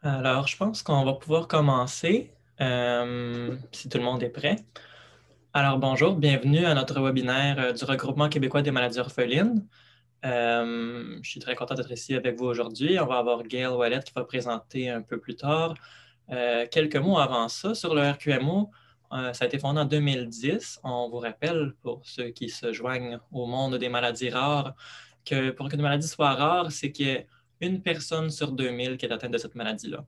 Alors, je pense qu'on va pouvoir commencer si tout le monde est prêt. Alors, bonjour, bienvenue à notre webinaire du Regroupement québécois des maladies orphelines. Je suis très content d'être ici avec vous aujourd'hui. On va avoir Gail Wallet qui va présenter un peu plus tard. Quelques mots avant ça, sur le RQMO, ça a été fondé en 2010. On vous rappelle, pour ceux qui se joignent au monde des maladies rares, que pour qu'une maladie soit rare, c'est qu'il y ait une personne sur 2000 qui est atteinte de cette maladie-là.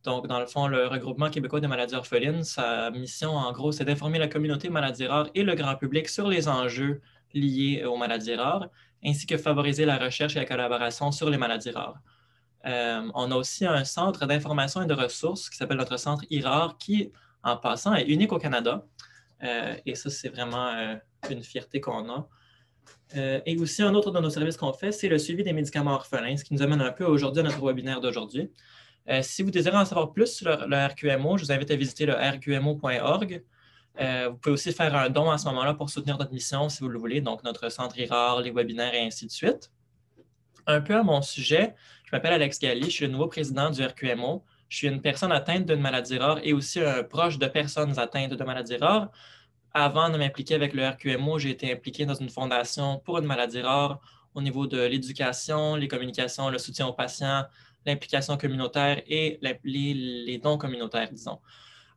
Donc, dans le fond, le Regroupement québécois des maladies orphelines, sa mission, en gros, c'est d'informer la communauté maladies rares et le grand public sur les enjeux liés aux maladies rares, ainsi que favoriser la recherche et la collaboration sur les maladies rares. On a aussi un centre d'information et de ressources qui s'appelle notre centre IRAR, qui, en passant, est unique au Canada. Et ça, c'est vraiment une fierté qu'on a. Et aussi, un autre de nos services qu'on fait, c'est le suivi des médicaments orphelins, ce qui nous amène un peu aujourd'hui à notre webinaire d'aujourd'hui. Si vous désirez en savoir plus sur le RQMO, je vous invite à visiter le rqmo.org. Vous pouvez aussi faire un don à ce moment-là pour soutenir notre mission si vous le voulez, donc notre centre IRAR, les webinaires et ainsi de suite. Un peu à mon sujet, je m'appelle Alex Galli, je suis le nouveau président du RQMO. Je suis une personne atteinte d'une maladie rare et aussi un proche de personnes atteintes de maladies rares. Avant de m'impliquer avec le RQMO, j'ai été impliqué dans une fondation pour une maladie rare au niveau de l'éducation, les communications, le soutien aux patients, l'implication communautaire et les dons communautaires, disons.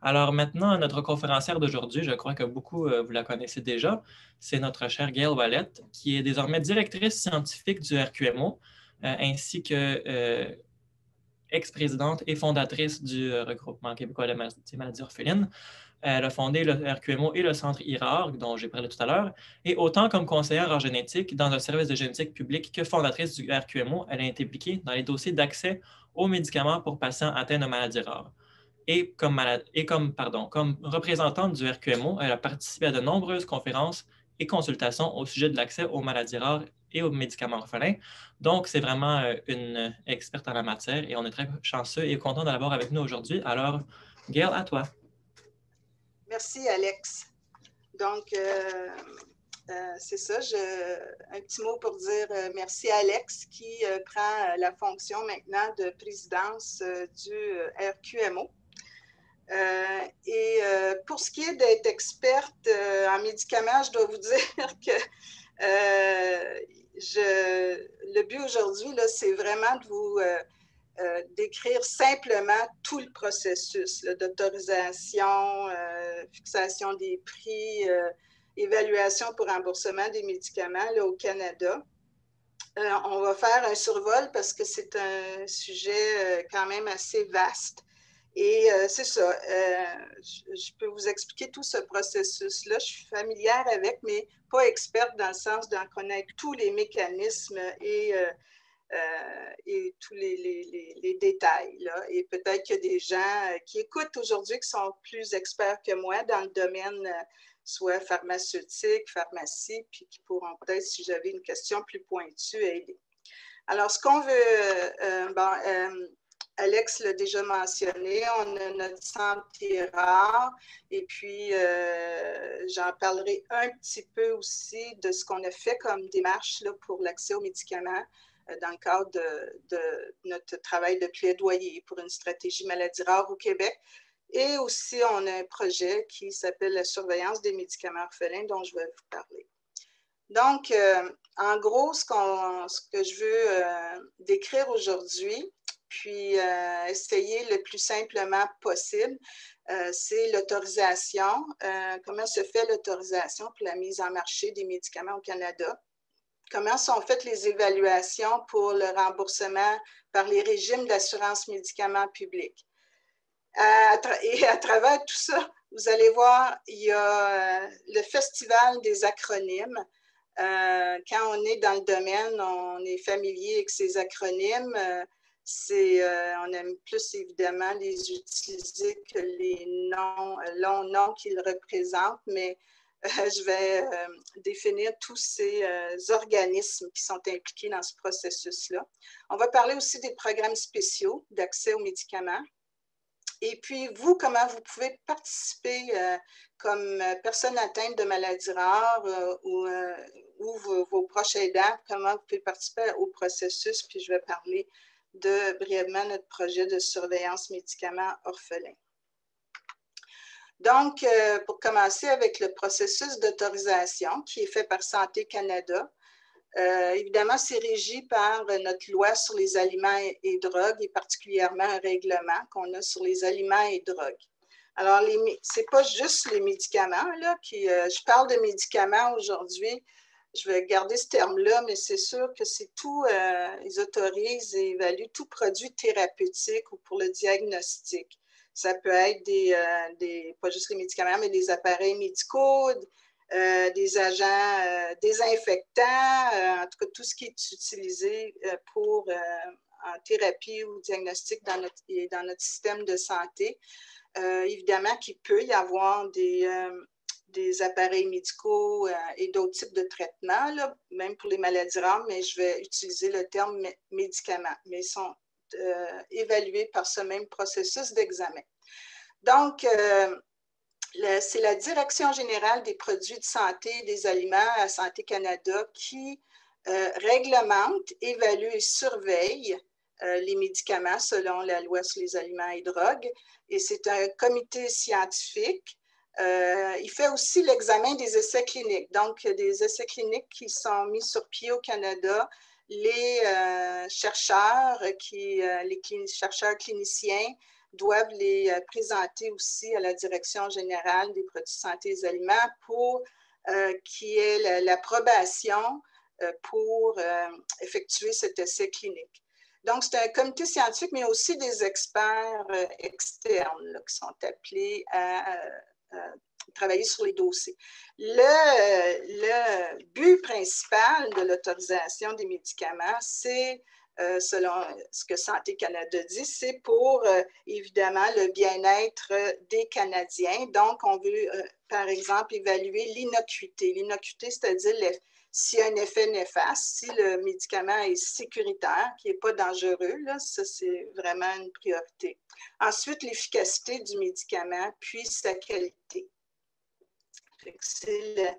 Alors maintenant, notre conférencière d'aujourd'hui, je crois que beaucoup vous la connaissez déjà, c'est notre chère Gail Wallet, qui est désormais directrice scientifique du RQMO, ainsi que ex-présidente et fondatrice du Regroupement québécois des maladies orphelines. Elle a fondé le RQMO et le centre IRAR, dont j'ai parlé tout à l'heure, et autant comme conseillère en génétique dans un service de génétique publique que fondatrice du RQMO, elle a été impliquée dans les dossiers d'accès aux médicaments pour patients atteints de maladies rares. Comme représentante du RQMO, elle a participé à de nombreuses conférences et consultations au sujet de l'accès aux maladies rares et aux médicaments orphelins. Donc, c'est vraiment une experte en la matière et on est très chanceux et content de l'avoir avec nous aujourd'hui. Alors, Gail, à toi. Merci, Alex. Donc, c'est ça, un petit mot pour dire merci à Alex qui prend la fonction maintenant de présidence du RQMO. Pour ce qui est d'être experte en médicaments, je dois vous dire que le but aujourd'hui, c'est vraiment de vous décrire simplement tout le processus d'autorisation, fixation des prix, évaluation pour remboursement des médicaments là, au Canada. On va faire un survol parce que c'est un sujet quand même assez vaste. Et c'est ça, je peux vous expliquer tout ce processus-là. Je suis familière avec, mais pas experte dans le sens d'en connaître tous les mécanismes et tous les détails. Là. Et peut-être qu'il y a des gens qui écoutent aujourd'hui qui sont plus experts que moi dans le domaine soit pharmaceutique, pharmacie, puis qui pourront peut-être, si j'avais une question plus pointue, aider. Alors, ce qu'on veut, Alex l'a déjà mentionné, on a notre centre IRAR et puis j'en parlerai un petit peu aussi de ce qu'on a fait comme démarche là, pour l'accès aux médicaments dans le cadre de notre travail de plaidoyer pour une stratégie maladie rare au Québec. Et aussi, on a un projet qui s'appelle la surveillance des médicaments orphelins dont je vais vous parler. Donc, en gros, ce que je veux décrire aujourd'hui, puis essayer le plus simplement possible, c'est l'autorisation. Comment se fait l'autorisation pour la mise en marché des médicaments au Canada? Comment sont faites les évaluations pour le remboursement par les régimes d'assurance médicaments publics? Et à travers tout ça, vous allez voir, il y a le festival des acronymes. Quand on est dans le domaine, on est familier avec ces acronymes. On aime plus évidemment les utiliser que les longs noms qu'ils représentent, mais je vais définir tous ces organismes qui sont impliqués dans ce processus-là. On va parler aussi des programmes spéciaux d'accès aux médicaments. Et puis, vous, comment vous pouvez participer comme personne atteinte de maladies rares ou vos proches aidants, comment vous pouvez participer au processus, puis je vais parler brièvement notre projet de surveillance médicaments orphelins. Donc, pour commencer avec le processus d'autorisation qui est fait par Santé Canada, évidemment, c'est régi par notre loi sur les aliments et drogues et particulièrement un règlement qu'on a sur les aliments et drogues. Alors, ce n'est pas juste les médicaments, là, je parle de médicaments aujourd'hui, je vais garder ce terme-là, mais c'est sûr que c'est tout, ils autorisent et évaluent tout produit thérapeutique ou pour le diagnostic. Ça peut être pas juste les médicaments, mais des appareils médicaux, des agents désinfectants, en tout cas tout ce qui est utilisé en thérapie ou diagnostic dans notre système de santé. Évidemment qu'il peut y avoir des appareils médicaux et d'autres types de traitements, là, même pour les maladies rares, mais je vais utiliser le terme médicaments, mais ils sont évalués par ce même processus d'examen. Donc, c'est la Direction générale des produits de santé et des aliments à Santé Canada qui réglemente, évalue et surveille les médicaments selon la loi sur les aliments et drogues. Et c'est un comité scientifique. Il fait aussi l'examen des essais cliniques. Donc, des essais cliniques qui sont mis sur pied au Canada. Les chercheurs cliniciens doivent les présenter aussi à la Direction générale des produits de santé et des aliments pour qu'il y ait l'approbation pour effectuer cet essai clinique. Donc, c'est un comité scientifique, mais aussi des experts externes là, qui sont appelés à travailler sur les dossiers. Le but principal de l'autorisation des médicaments, c'est, selon ce que Santé Canada dit, c'est pour, évidemment, le bien-être des Canadiens. Donc, on veut, par exemple, évaluer l'innocuité. L'innocuité, c'est-à-dire s'il y a un effet néfaste, si le médicament est sécuritaire, qui n'est pas dangereux, là, ça, c'est vraiment une priorité. Ensuite, l'efficacité du médicament, puis sa qualité. C'est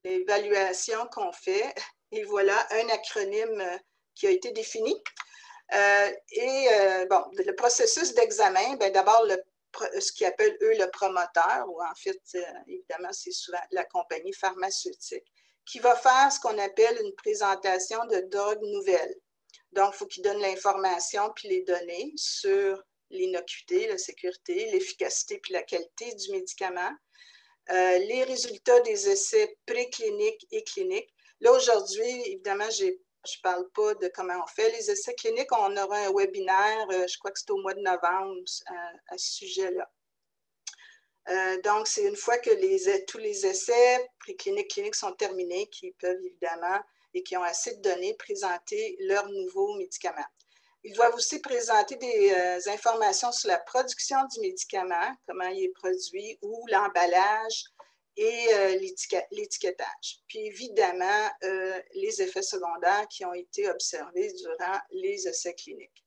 l'évaluation qu'on fait. Et voilà un acronyme qui a été défini. Bon, le processus d'examen, d'abord, ce qu'ils appellent, eux, le promoteur, ou en fait, évidemment, c'est souvent la compagnie pharmaceutique, qui va faire ce qu'on appelle une présentation de drogue nouvelle. Donc, il faut qu'il donne l'information puis les données sur l'innocuité, la sécurité, l'efficacité puis la qualité du médicament, les résultats des essais précliniques et cliniques. Là, aujourd'hui, évidemment, je ne parle pas de comment on fait les essais cliniques. On aura un webinaire, je crois que c'est au mois de novembre, à ce sujet-là. Donc, c'est une fois que tous les essais précliniques, cliniques sont terminés, qu'ils peuvent évidemment, et qui ont assez de données, présenter leurs nouveaux médicaments. Ils doivent aussi présenter des informations sur la production du médicament, comment il est produit, ou l'emballage et l'étiquetage. Puis évidemment, les effets secondaires qui ont été observés durant les essais cliniques.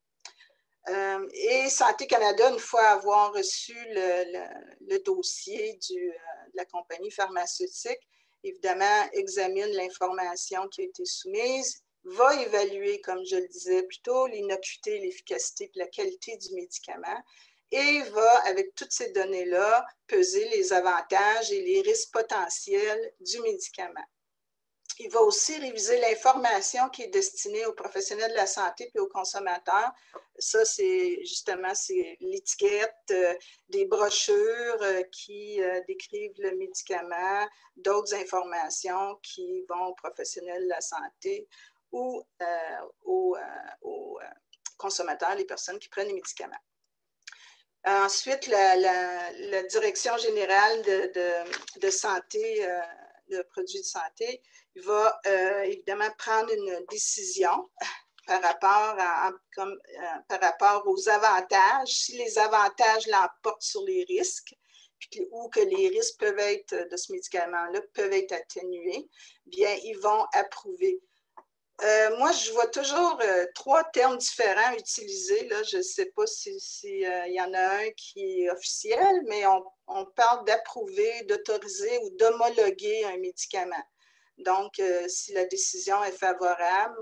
Et Santé Canada, une fois avoir reçu le dossier de la compagnie pharmaceutique, évidemment, examine l'information qui a été soumise, va évaluer, comme je le disais plus tôt, l'innocuité, l'efficacité et la qualité du médicament et va, avec toutes ces données-là, peser les avantages et les risques potentiels du médicament. Il va aussi réviser l'information qui est destinée aux professionnels de la santé et aux consommateurs. Ça, c'est justement l'étiquette, des brochures qui décrivent le médicament, d'autres informations qui vont aux professionnels de la santé ou aux consommateurs, les personnes qui prennent les médicaments. Ensuite, la Direction générale de santé, de produits de santé, va évidemment prendre une décision par rapport aux avantages. Si les avantages l'emportent sur les risques, ou que les risques peuvent être de ce médicament-là peuvent être atténués, bien, ils vont approuver. Moi, je vois toujours trois termes différents utilisés. Là. Je ne sais pas s'il y en a un qui est officiel, mais on parle d'approuver, d'autoriser ou d'homologuer un médicament. Donc, si la décision est favorable,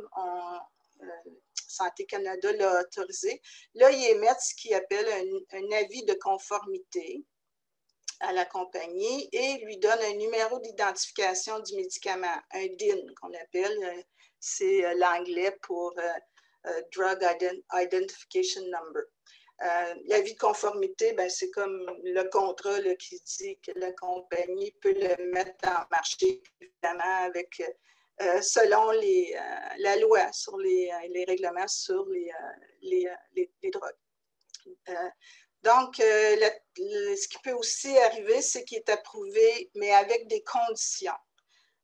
Santé Canada l'a autorisé. Là, ils émettent ce qu'ils appellent un avis de conformité à la compagnie et lui donne un numéro d'identification du médicament, un DIN qu'on appelle, c'est l'anglais pour Drug Identification Number. L'avis de conformité, ben, c'est comme le contrat là, qui dit que la compagnie peut le mettre en marché, évidemment, avec, selon la loi sur les règlements sur les drogues. Donc, ce qui peut aussi arriver, c'est qu'il est approuvé, mais avec des conditions.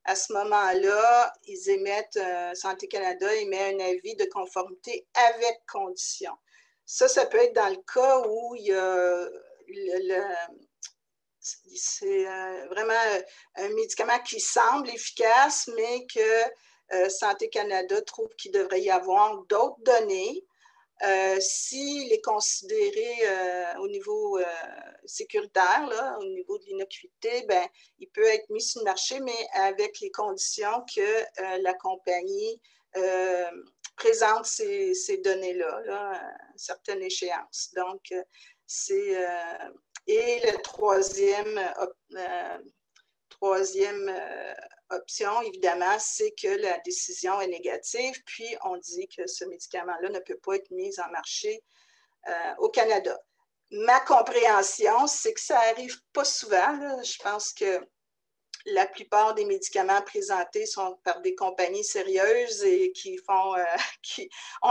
À ce moment-là, ils émettent, Santé Canada émet un avis de conformité avec conditions. Ça peut être dans le cas où il y a c'est vraiment un médicament qui semble efficace, mais que Santé Canada trouve qu'il devrait y avoir d'autres données. S'il est considéré au niveau sécuritaire, là, au niveau de l'innocuité, ben, il peut être mis sur le marché, mais avec les conditions que la compagnie présente ces données-là, là, à certaines échéances. Donc, et le troisième option, évidemment, c'est que la décision est négative, puis on dit que ce médicament-là ne peut pas être mis en marché au Canada. Ma compréhension, c'est que ça n'arrive pas souvent. Là. Je pense que la plupart des médicaments présentés sont par des compagnies sérieuses et qui ont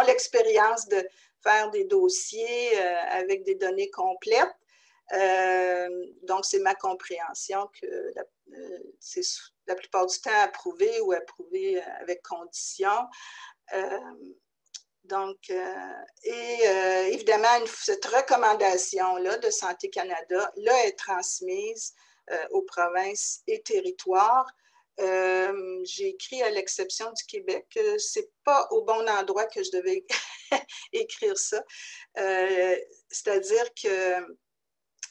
l'expérience de faire des dossiers avec des données complètes. Donc, c'est ma compréhension que c'est la plupart du temps approuvé ou approuvé avec conditions. Évidemment, cette recommandation-là de Santé Canada, là, est transmise aux provinces et territoires. J'ai écrit à l'exception du Québec que ce n'est pas au bon endroit que je devais écrire ça. C'est-à-dire que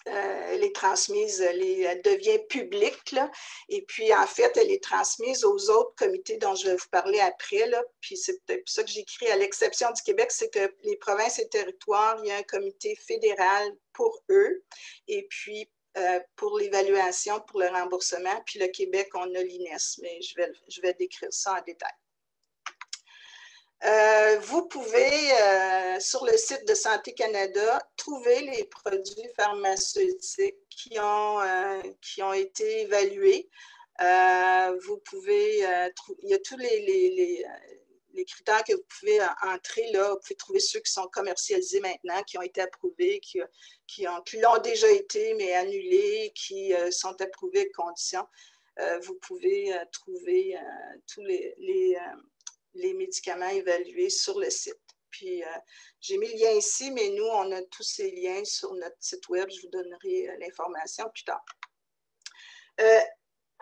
elle est transmise, elle devient publique, là, et puis en fait, elle est transmise aux autres comités dont je vais vous parler après, là, puis c'est peut-être pour ça que j'écris à l'exception du Québec, c'est que les provinces et territoires, il y a un comité fédéral pour eux, et puis pour l'évaluation, pour le remboursement, puis le Québec, on a l'INES, mais je vais décrire ça en détail. Vous pouvez, sur le site de Santé Canada, trouver les produits pharmaceutiques qui ont été évalués. Vous pouvez, il y a tous les critères que vous pouvez entrer là. Vous pouvez trouver ceux qui sont commercialisés maintenant, qui ont été approuvés, qui l'ont déjà été, mais annulés, qui sont approuvés avec conditions. Vous pouvez trouver tous les médicaments évalués sur le site. Puis, j'ai mis le lien ici, mais nous, on a tous ces liens sur notre site web. Je vous donnerai l'information plus tard.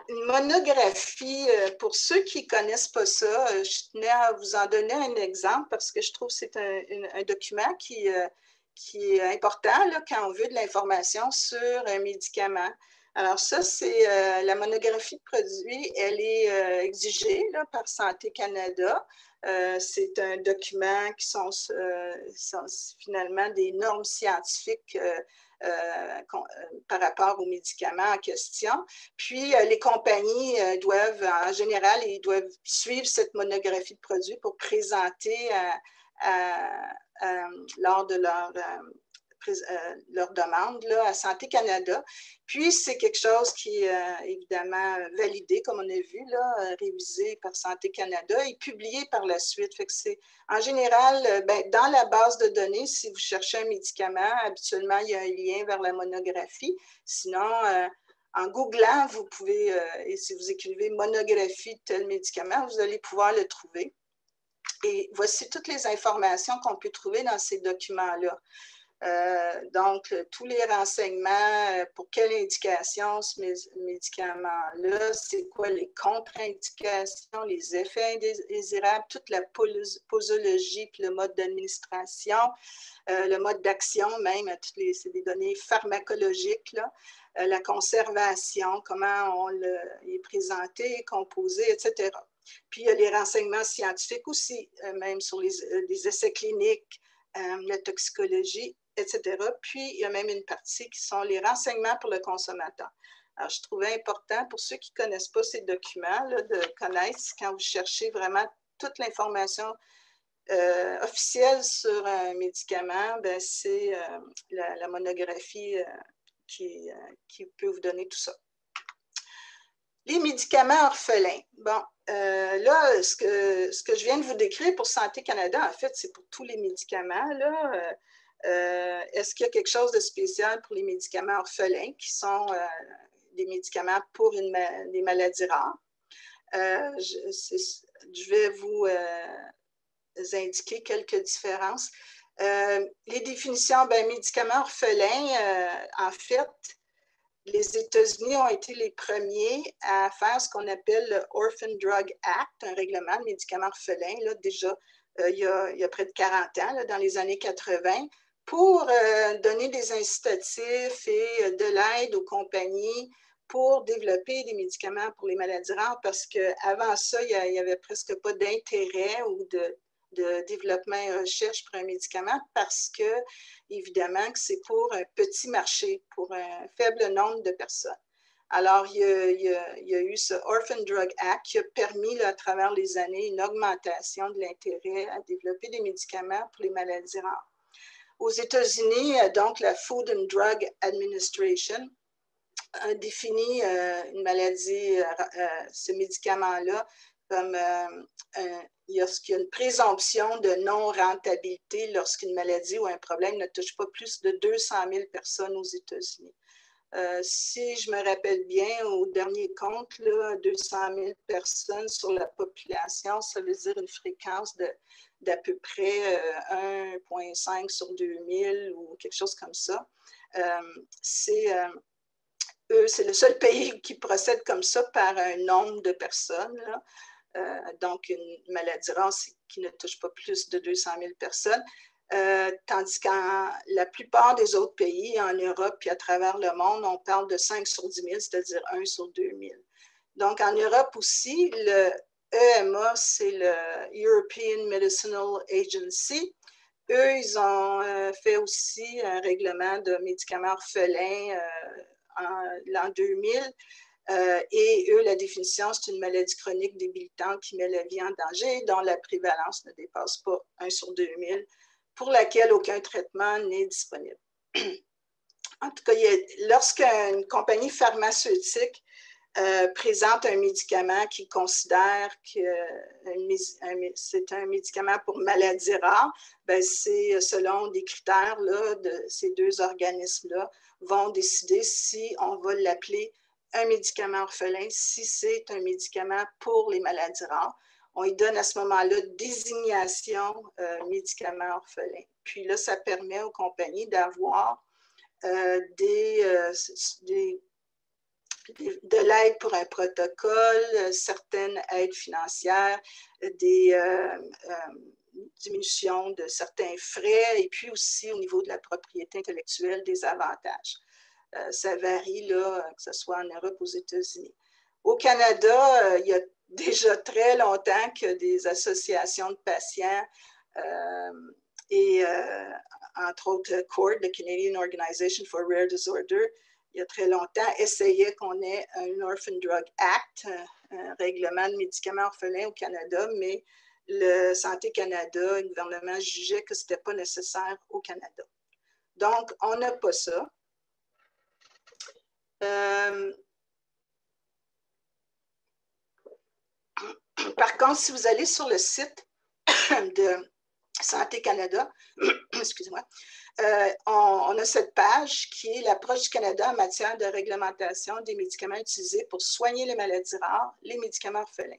Une monographie, pour ceux qui ne connaissent pas ça, je tenais à vous en donner un exemple parce que je trouve que c'est un document qui est important là, quand on veut de l'information sur un médicament. Alors ça, c'est la monographie de produit, elle est exigée là, par Santé Canada. C'est un document qui sont finalement des normes scientifiques par rapport aux médicaments en question. Puis, les compagnies doivent, en général, ils doivent suivre cette monographie de produit pour présenter lors de leur demande là, à Santé Canada. Puis, c'est quelque chose qui est évidemment validé, comme on a vu, là, révisé par Santé Canada et publié par la suite. Fait que c'est, en général, dans la base de données, si vous cherchez un médicament, habituellement, il y a un lien vers la monographie. Sinon, en googlant, vous pouvez, et si vous écrivez monographie de tel médicament, vous allez pouvoir le trouver. Et voici toutes les informations qu'on peut trouver dans ces documents-là. Donc, tous les renseignements, pour quelle indication ce médicament-là, c'est quoi les contre-indications, les effets indésirables, toute la posologie, puis le mode d'administration, le mode d'action même, c'est des données pharmacologiques, là, la conservation, comment il est présenté, composé, etc. Puis, il y a les renseignements scientifiques aussi, même sur les essais cliniques, la toxicologie, etc. Puis, il y a même une partie qui sont les renseignements pour le consommateur. Alors, je trouvais important pour ceux qui ne connaissent pas ces documents là, de connaître quand vous cherchez vraiment toute l'information officielle sur un médicament, ben, c'est la monographie qui peut vous donner tout ça. Les médicaments orphelins. Bon, là, ce que je viens de vous décrire pour Santé Canada, en fait, c'est pour tous les médicaments. Là, est-ce qu'il y a quelque chose de spécial pour les médicaments orphelins qui sont des médicaments pour des maladies rares? Je vais vous indiquer quelques différences. Les définitions, ben, médicaments orphelins, en fait, les États-Unis ont été les premiers à faire ce qu'on appelle le Orphan Drug Act, un règlement de médicaments orphelins, là, déjà il y a près de 40 ans, là, dans les années 80, pour donner des incitatifs et de l'aide aux compagnies pour développer des médicaments pour les maladies rares, parce qu'avant ça, il n'y avait presque pas d'intérêt ou de développement et recherche pour un médicament parce que, évidemment, que c'est pour un petit marché, pour un faible nombre de personnes. Alors, il y a eu ce Orphan Drug Act qui a permis, là, à travers les années, une augmentation de l'intérêt à développer des médicaments pour les maladies rares. Aux États-Unis, donc, la Food and Drug Administration a défini une maladie, ce médicament-là, comme il y a une présomption de non-rentabilité lorsqu'une maladie ou un problème ne touche pas plus de 200 000 personnes aux États-Unis. Si je me rappelle bien, au dernier compte, là, 200 000 personnes sur la population, ça veut dire une fréquence d'à peu près 1,5 sur 2000 ou quelque chose comme ça. C'est le seul pays qui procède comme ça par un nombre de personnes, là. Donc, une maladie rare qui ne touche pas plus de 200 000 personnes, tandis qu'en la plupart des autres pays, en Europe et à travers le monde, on parle de 5 sur 10 000, c'est-à-dire 1 sur 2000. Donc, en Europe aussi, le EMA, c'est le European Medicinal Agency. Eux, ils ont fait aussi un règlement de médicaments orphelins en l'an 2000. Et eux, la définition, c'est une maladie chronique débilitante qui met la vie en danger, dont la prévalence ne dépasse pas 1 sur 2000, pour laquelle aucun traitement n'est disponible. En tout cas, lorsqu'une compagnie pharmaceutique présente un médicament qui considère que c'est un médicament pour maladie rare, ben c'est selon des critères là, de ces deux organismes-là, vont décider si on va l'appeler un médicament orphelin, si c'est un médicament pour les maladies rares. On y donne à ce moment-là désignation médicament orphelin. Puis là, ça permet aux compagnies d'avoir de l'aide pour un protocole, certaines aides financières, des diminutions de certains frais et puis aussi au niveau de la propriété intellectuelle, des avantages. Ça varie, là, que ce soit en Europe ou aux États-Unis. Au Canada, il y a déjà très longtemps que des associations de patients et entre autres CORD, le Canadian Organization for Rare Disorder, il y a très longtemps, essayaient qu'on ait un Orphan Drug Act, un règlement de médicaments orphelins au Canada, mais le Santé Canada, le gouvernement jugeait que ce n'était pas nécessaire au Canada. Donc, on n'a pas ça. Par contre, si vous allez sur le site de Santé Canada, excusez-moi, on a cette page qui est l'approche du Canada en matière de réglementation des médicaments utilisés pour soigner les maladies rares, les médicaments orphelins.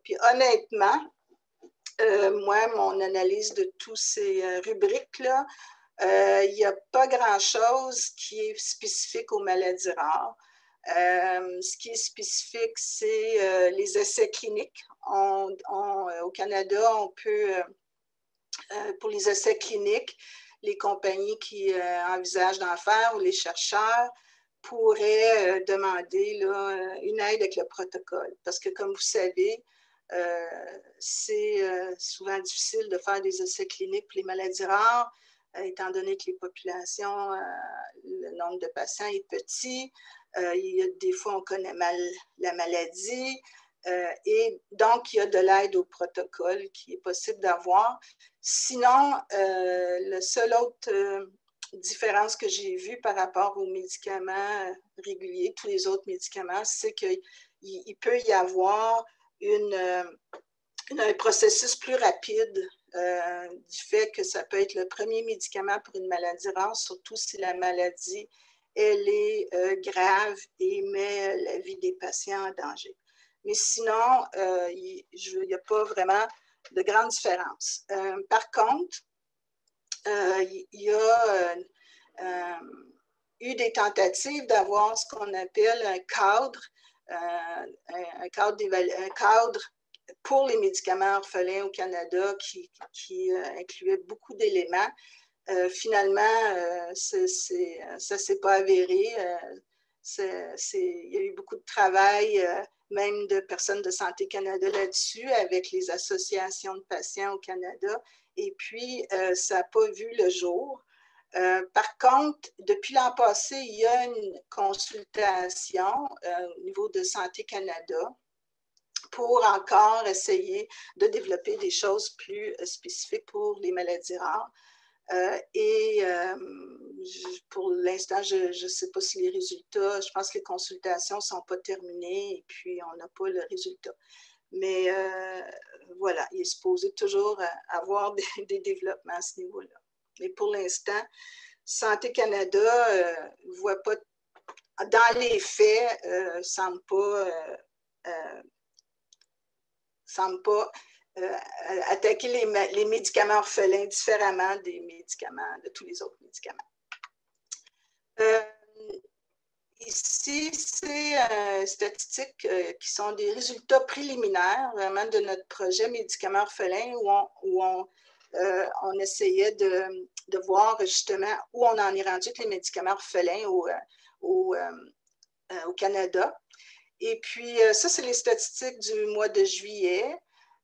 Puis honnêtement, moi, mon analyse de tous ces rubriques-là, il n'y a pas grand-chose qui est spécifique aux maladies rares. Ce qui est spécifique, c'est les essais cliniques. Au Canada, on peut, pour les essais cliniques, les compagnies qui envisagent d'en faire ou les chercheurs pourraient demander là, une aide avec le protocole. Parce que, comme vous savez, C'est souvent difficile de faire des essais cliniques pour les maladies rares, étant donné que les populations, le nombre de patients est petit. Des fois, on connaît mal la maladie. Et donc, il y a de l'aide au protocole qui est possible d'avoir. Sinon, la seule autre différence que j'ai vue par rapport aux médicaments réguliers, tous les autres médicaments, c'est qu'il peut y avoir un processus plus rapide du fait que ça peut être le premier médicament pour une maladie rare, surtout si la maladie elle est grave et met la vie des patients en danger. Mais sinon, il n'y a pas vraiment de grande différence. Par contre, il y a eu des tentatives d'avoir ce qu'on appelle un cadre pour les médicaments orphelins au Canada qui incluait beaucoup d'éléments. Finalement, ça ne s'est pas avéré. Il y a eu beaucoup de travail, même de personnes de Santé Canada là-dessus, avec les associations de patients au Canada. Et puis, ça n'a pas vu le jour. Par contre, depuis l'an passé, il y a une consultation au niveau de Santé Canada pour encore essayer de développer des choses plus spécifiques pour les maladies rares. Pour l'instant, je ne sais pas si les résultats, je pense que les consultations ne sont pas terminées et puis on n'a pas le résultat. Mais voilà, il est supposé toujours avoir des développements à ce niveau-là. Mais pour l'instant, Santé Canada ne voit pas, dans les faits, ne semble pas attaquer les médicaments orphelins différemment des médicaments, de tous les autres médicaments. Ici, c'est statistiques qui sont des résultats préliminaires vraiment de notre projet médicaments orphelins où on essayait de voir justement où on en est rendu avec les médicaments orphelins au Canada. Et puis, ça, c'est les statistiques du mois de juillet.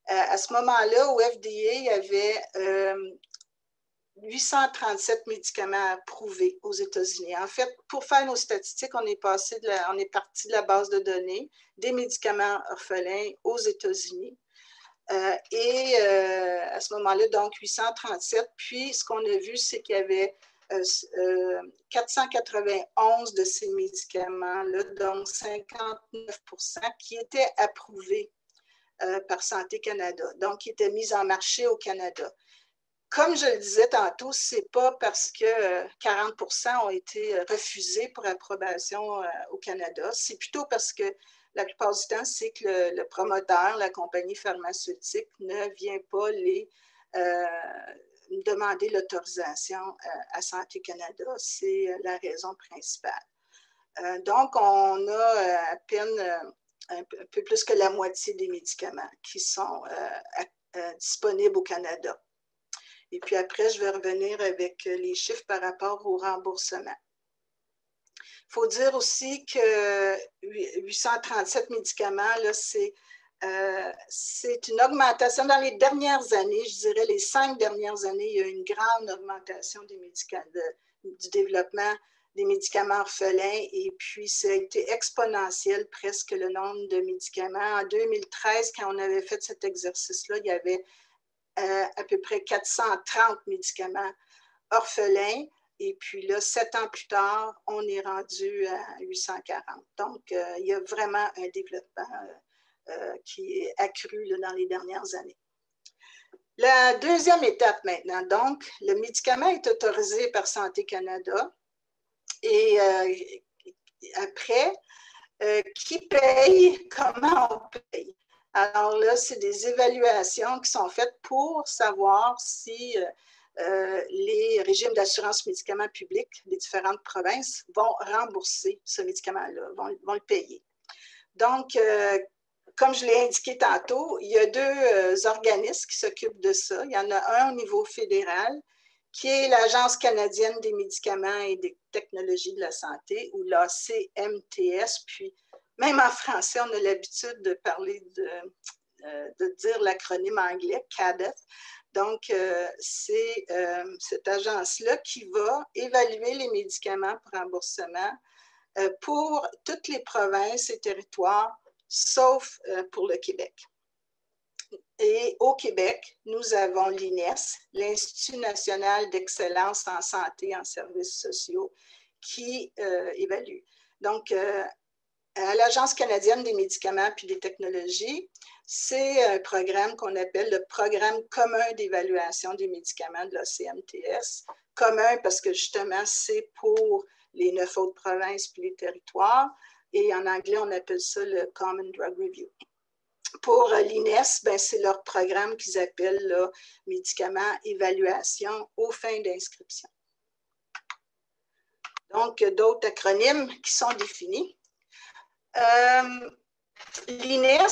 À ce moment-là, au FDA, il y avait 837 médicaments approuvés aux États-Unis. En fait, pour faire nos statistiques, on est parti de la base de données des médicaments orphelins aux États-Unis. À ce moment-là, donc 837. Puis, ce qu'on a vu, c'est qu'il y avait 491 de ces médicaments-là, donc 59%, qui étaient approuvés par Santé Canada, donc qui étaient mis en marché au Canada. Comme je le disais tantôt, ce n'est pas parce que 40% ont été refusés pour approbation au Canada, c'est plutôt parce que la plupart du temps, c'est que le promoteur, la compagnie pharmaceutique, ne vient pas les demander l'autorisation à Santé Canada. C'est la raison principale. Donc, on a à peine un peu plus que la moitié des médicaments qui sont disponibles au Canada. Et puis après, je vais revenir avec les chiffres par rapport au remboursement. Il faut dire aussi que 837 médicaments, c'est une augmentation. Dans les dernières années, je dirais les 5 dernières années, il y a eu une grande augmentation des médicaments, du développement des médicaments orphelins. Et puis, ça a été exponentiel, presque le nombre de médicaments. En 2013, quand on avait fait cet exercice-là, il y avait à peu près 430 médicaments orphelins. Et puis là, 7 ans plus tard, on est rendu à 840. Donc, il y a vraiment un développement qui est accru là, dans les dernières années. La deuxième étape maintenant, donc, le médicament est autorisé par Santé Canada. Et après, qui paye, comment on paye? Alors là, c'est des évaluations qui sont faites pour savoir si les régimes d'assurance médicaments publics des différentes provinces vont rembourser ce médicament-là, vont le payer. Donc, comme je l'ai indiqué tantôt, il y a 2 organismes qui s'occupent de ça. Il y en a un au niveau fédéral, qui est l'Agence canadienne des médicaments et des technologies de la santé, ou l'ACMTS. Puis, même en français, on a l'habitude de parler de dire l'acronyme anglais, CADET. Donc, c'est cette agence-là qui va évaluer les médicaments pour remboursement pour toutes les provinces et territoires, sauf pour le Québec. Et au Québec, nous avons l'INES, l'Institut national d'excellence en santé et en services sociaux, qui évalue. Donc, à l'Agence canadienne des médicaments et des technologies, c'est un programme qu'on appelle le Programme commun d'évaluation des médicaments de la CMTS. Commun parce que justement, c'est pour les 9 autres provinces et les territoires. Et en anglais, on appelle ça le Common Drug Review. Pour l'INES, ben, c'est leur programme qu'ils appellent là, médicaments évaluation aux fins d'inscription. Donc, d'autres acronymes qui sont définis. L'INES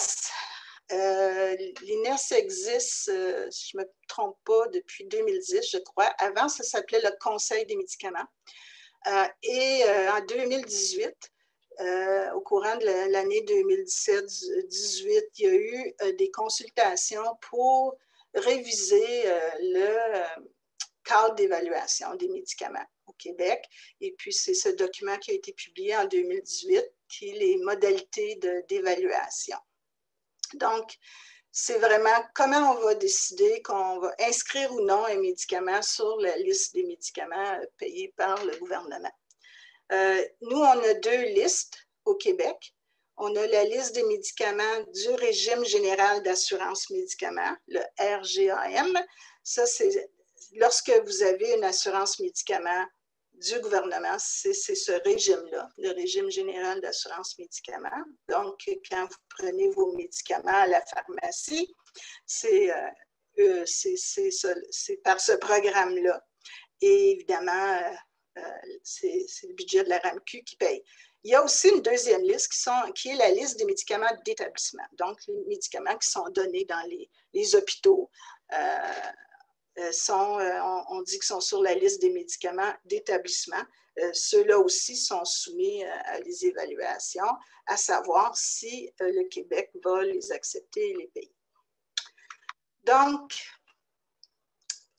existe, si je ne me trompe pas, depuis 2010, je crois. Avant, ça s'appelait le Conseil des médicaments. En 2018, au courant de l'année 2017-18, il y a eu des consultations pour réviser le cadre d'évaluation des médicaments au Québec. Et puis, c'est ce document qui a été publié en 2018, qui est les modalités d'évaluation. Donc, c'est vraiment comment on va décider qu'on va inscrire ou non un médicament sur la liste des médicaments payés par le gouvernement. Nous, on a 2 listes au Québec. On a la liste des médicaments du régime général d'assurance médicaments, le RGAM. Ça, c'est lorsque vous avez une assurance médicaments du gouvernement, c'est ce régime-là, le régime général d'assurance médicaments. Donc, quand vous prenez vos médicaments à la pharmacie, c'est par ce programme-là. Et évidemment, c'est le budget de la RAMQ qui paye. Il y a aussi une deuxième liste qui est la liste des médicaments d'établissement. Donc, les médicaments qui sont donnés dans les hôpitaux on dit qu'ils sont sur la liste des médicaments d'établissement. Ceux-là aussi sont soumis à des évaluations, à savoir si le Québec va les accepter et les payer. Donc,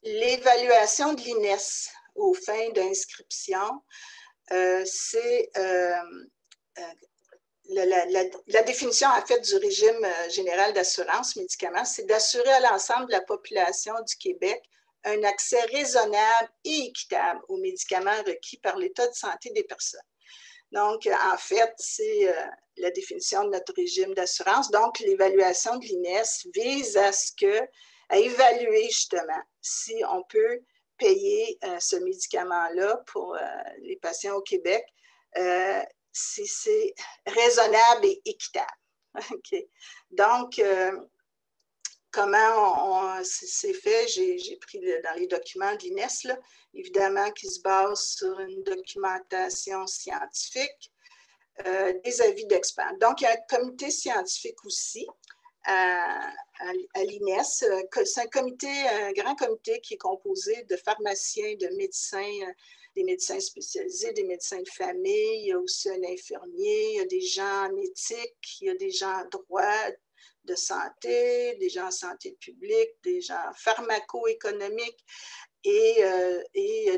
l'évaluation de l'INES aux fins d'inscription, c'est la définition en fait du régime général d'assurance médicaments, c'est d'assurer à l'ensemble de la population du Québec un accès raisonnable et équitable aux médicaments requis par l'état de santé des personnes. Donc, en fait, c'est la définition de notre régime d'assurance. Donc, l'évaluation de l'INES vise à évaluer justement si on peut payer ce médicament-là pour les patients au Québec, si c'est raisonnable et équitable. Okay. Donc, comment c'est fait? J'ai pris dans les documents de l'INES, évidemment, qui se basent sur une documentation scientifique, des avis d'experts. Donc, il y a un comité scientifique aussi à l'INES. C'est un grand comité qui est composé de pharmaciens, de médecins, des médecins spécialisés, des médecins de famille, il y a aussi un infirmier, il y a des gens en éthique, il y a des gens en droit de santé, des gens en santé publique, des gens pharmaco-économiques et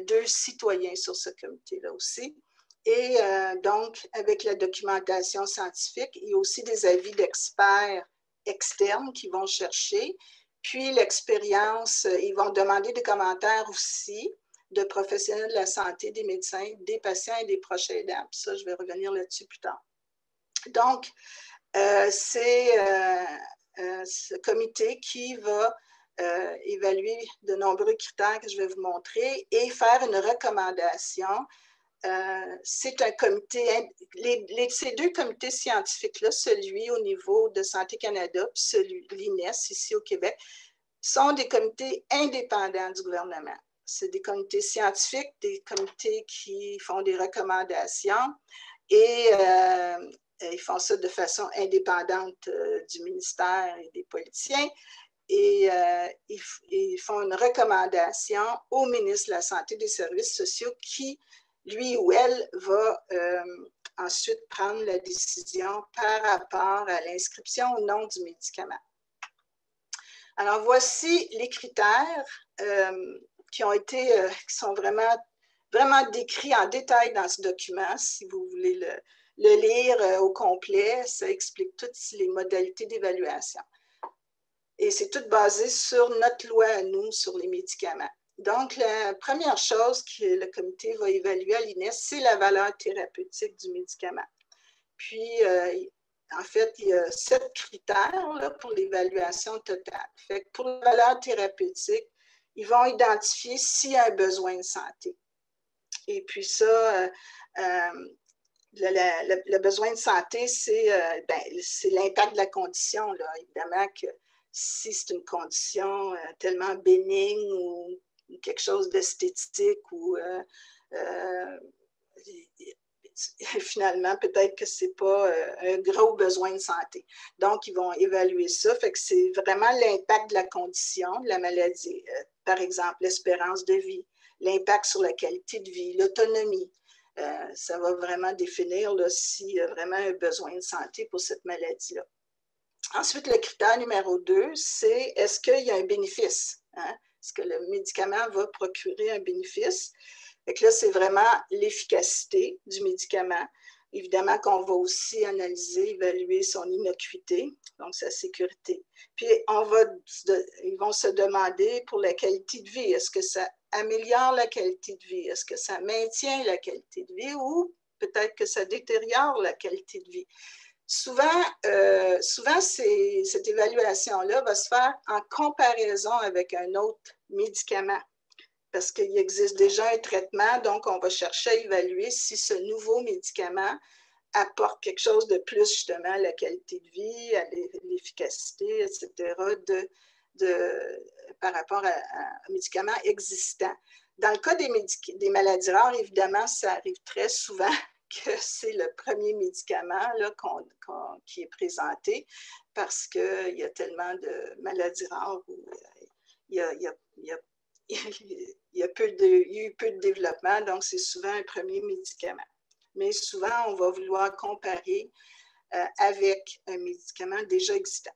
2 citoyens sur ce comité-là aussi. Et donc, avec la documentation scientifique, il y a aussi des avis d'experts externes qui vont chercher. Puis l'expérience, ils vont demander des commentaires aussi de professionnels de la santé, des médecins, des patients et des proches aidants. Puis ça, je vais revenir là-dessus plus tard. Donc, c'est ce comité qui va évaluer de nombreux critères que je vais vous montrer et faire une recommandation. C'est un comité, ces 2 comités scientifiques-là, celui au niveau de Santé Canada puis celui de l'INES ici au Québec, sont des comités indépendants du gouvernement. C'est des comités scientifiques, des comités qui font des recommandations et ils font ça de façon indépendante du ministère et des politiciens. Et ils font une recommandation au ministre de la Santé et des Services sociaux qui, lui ou elle, va ensuite prendre la décision par rapport à l'inscription ou non du médicament. Alors, voici les critères qui sont vraiment décrits en détail dans ce document. Si vous voulez le lire au complet, ça explique toutes les modalités d'évaluation. Et c'est tout basé sur notre loi à nous, sur les médicaments. Donc, la première chose que le comité va évaluer à l'INES, c'est la valeur thérapeutique du médicament. Puis, en fait, il y a 7 critères là, pour l'évaluation totale. Fait que pour la valeur thérapeutique, ils vont identifier s'il y a un besoin de santé. Et puis ça, le besoin de santé, c'est l'impact de la condition. Là. Évidemment que si c'est une condition tellement bénigne ou quelque chose d'esthétique ou finalement, peut-être que ce n'est pas un gros besoin de santé. Donc, ils vont évaluer ça. Fait que c'est vraiment l'impact de la condition, de la maladie. Par exemple, l'espérance de vie, l'impact sur la qualité de vie, l'autonomie. Ça va vraiment définir s'il y a vraiment un besoin de santé pour cette maladie-là. Ensuite, le critère numéro 2, c'est est-ce qu'il y a un bénéfice? Hein? Est-ce que le médicament va procurer un bénéfice? Fait que là, c'est vraiment l'efficacité du médicament. Évidemment qu'on va aussi analyser, évaluer son innocuité, donc sa sécurité. Puis, ils vont se demander pour la qualité de vie. Est-ce que ça améliore la qualité de vie? Est-ce que ça maintient la qualité de vie ou peut-être que ça détériore la qualité de vie? Souvent cette évaluation-là va se faire en comparaison avec un autre médicament parce qu'il existe déjà un traitement, donc on va chercher à évaluer si ce nouveau médicament apporte quelque chose de plus justement à la qualité de vie, à l'efficacité, etc., par rapport à un médicament existant. Dans le cas des maladies rares, évidemment, ça arrive très souvent que c'est le premier médicament là, qui est présenté parce qu'il y a tellement de maladies rares où il y a eu peu de développement, donc c'est souvent un premier médicament. Mais souvent, on va vouloir comparer avec un médicament déjà existant.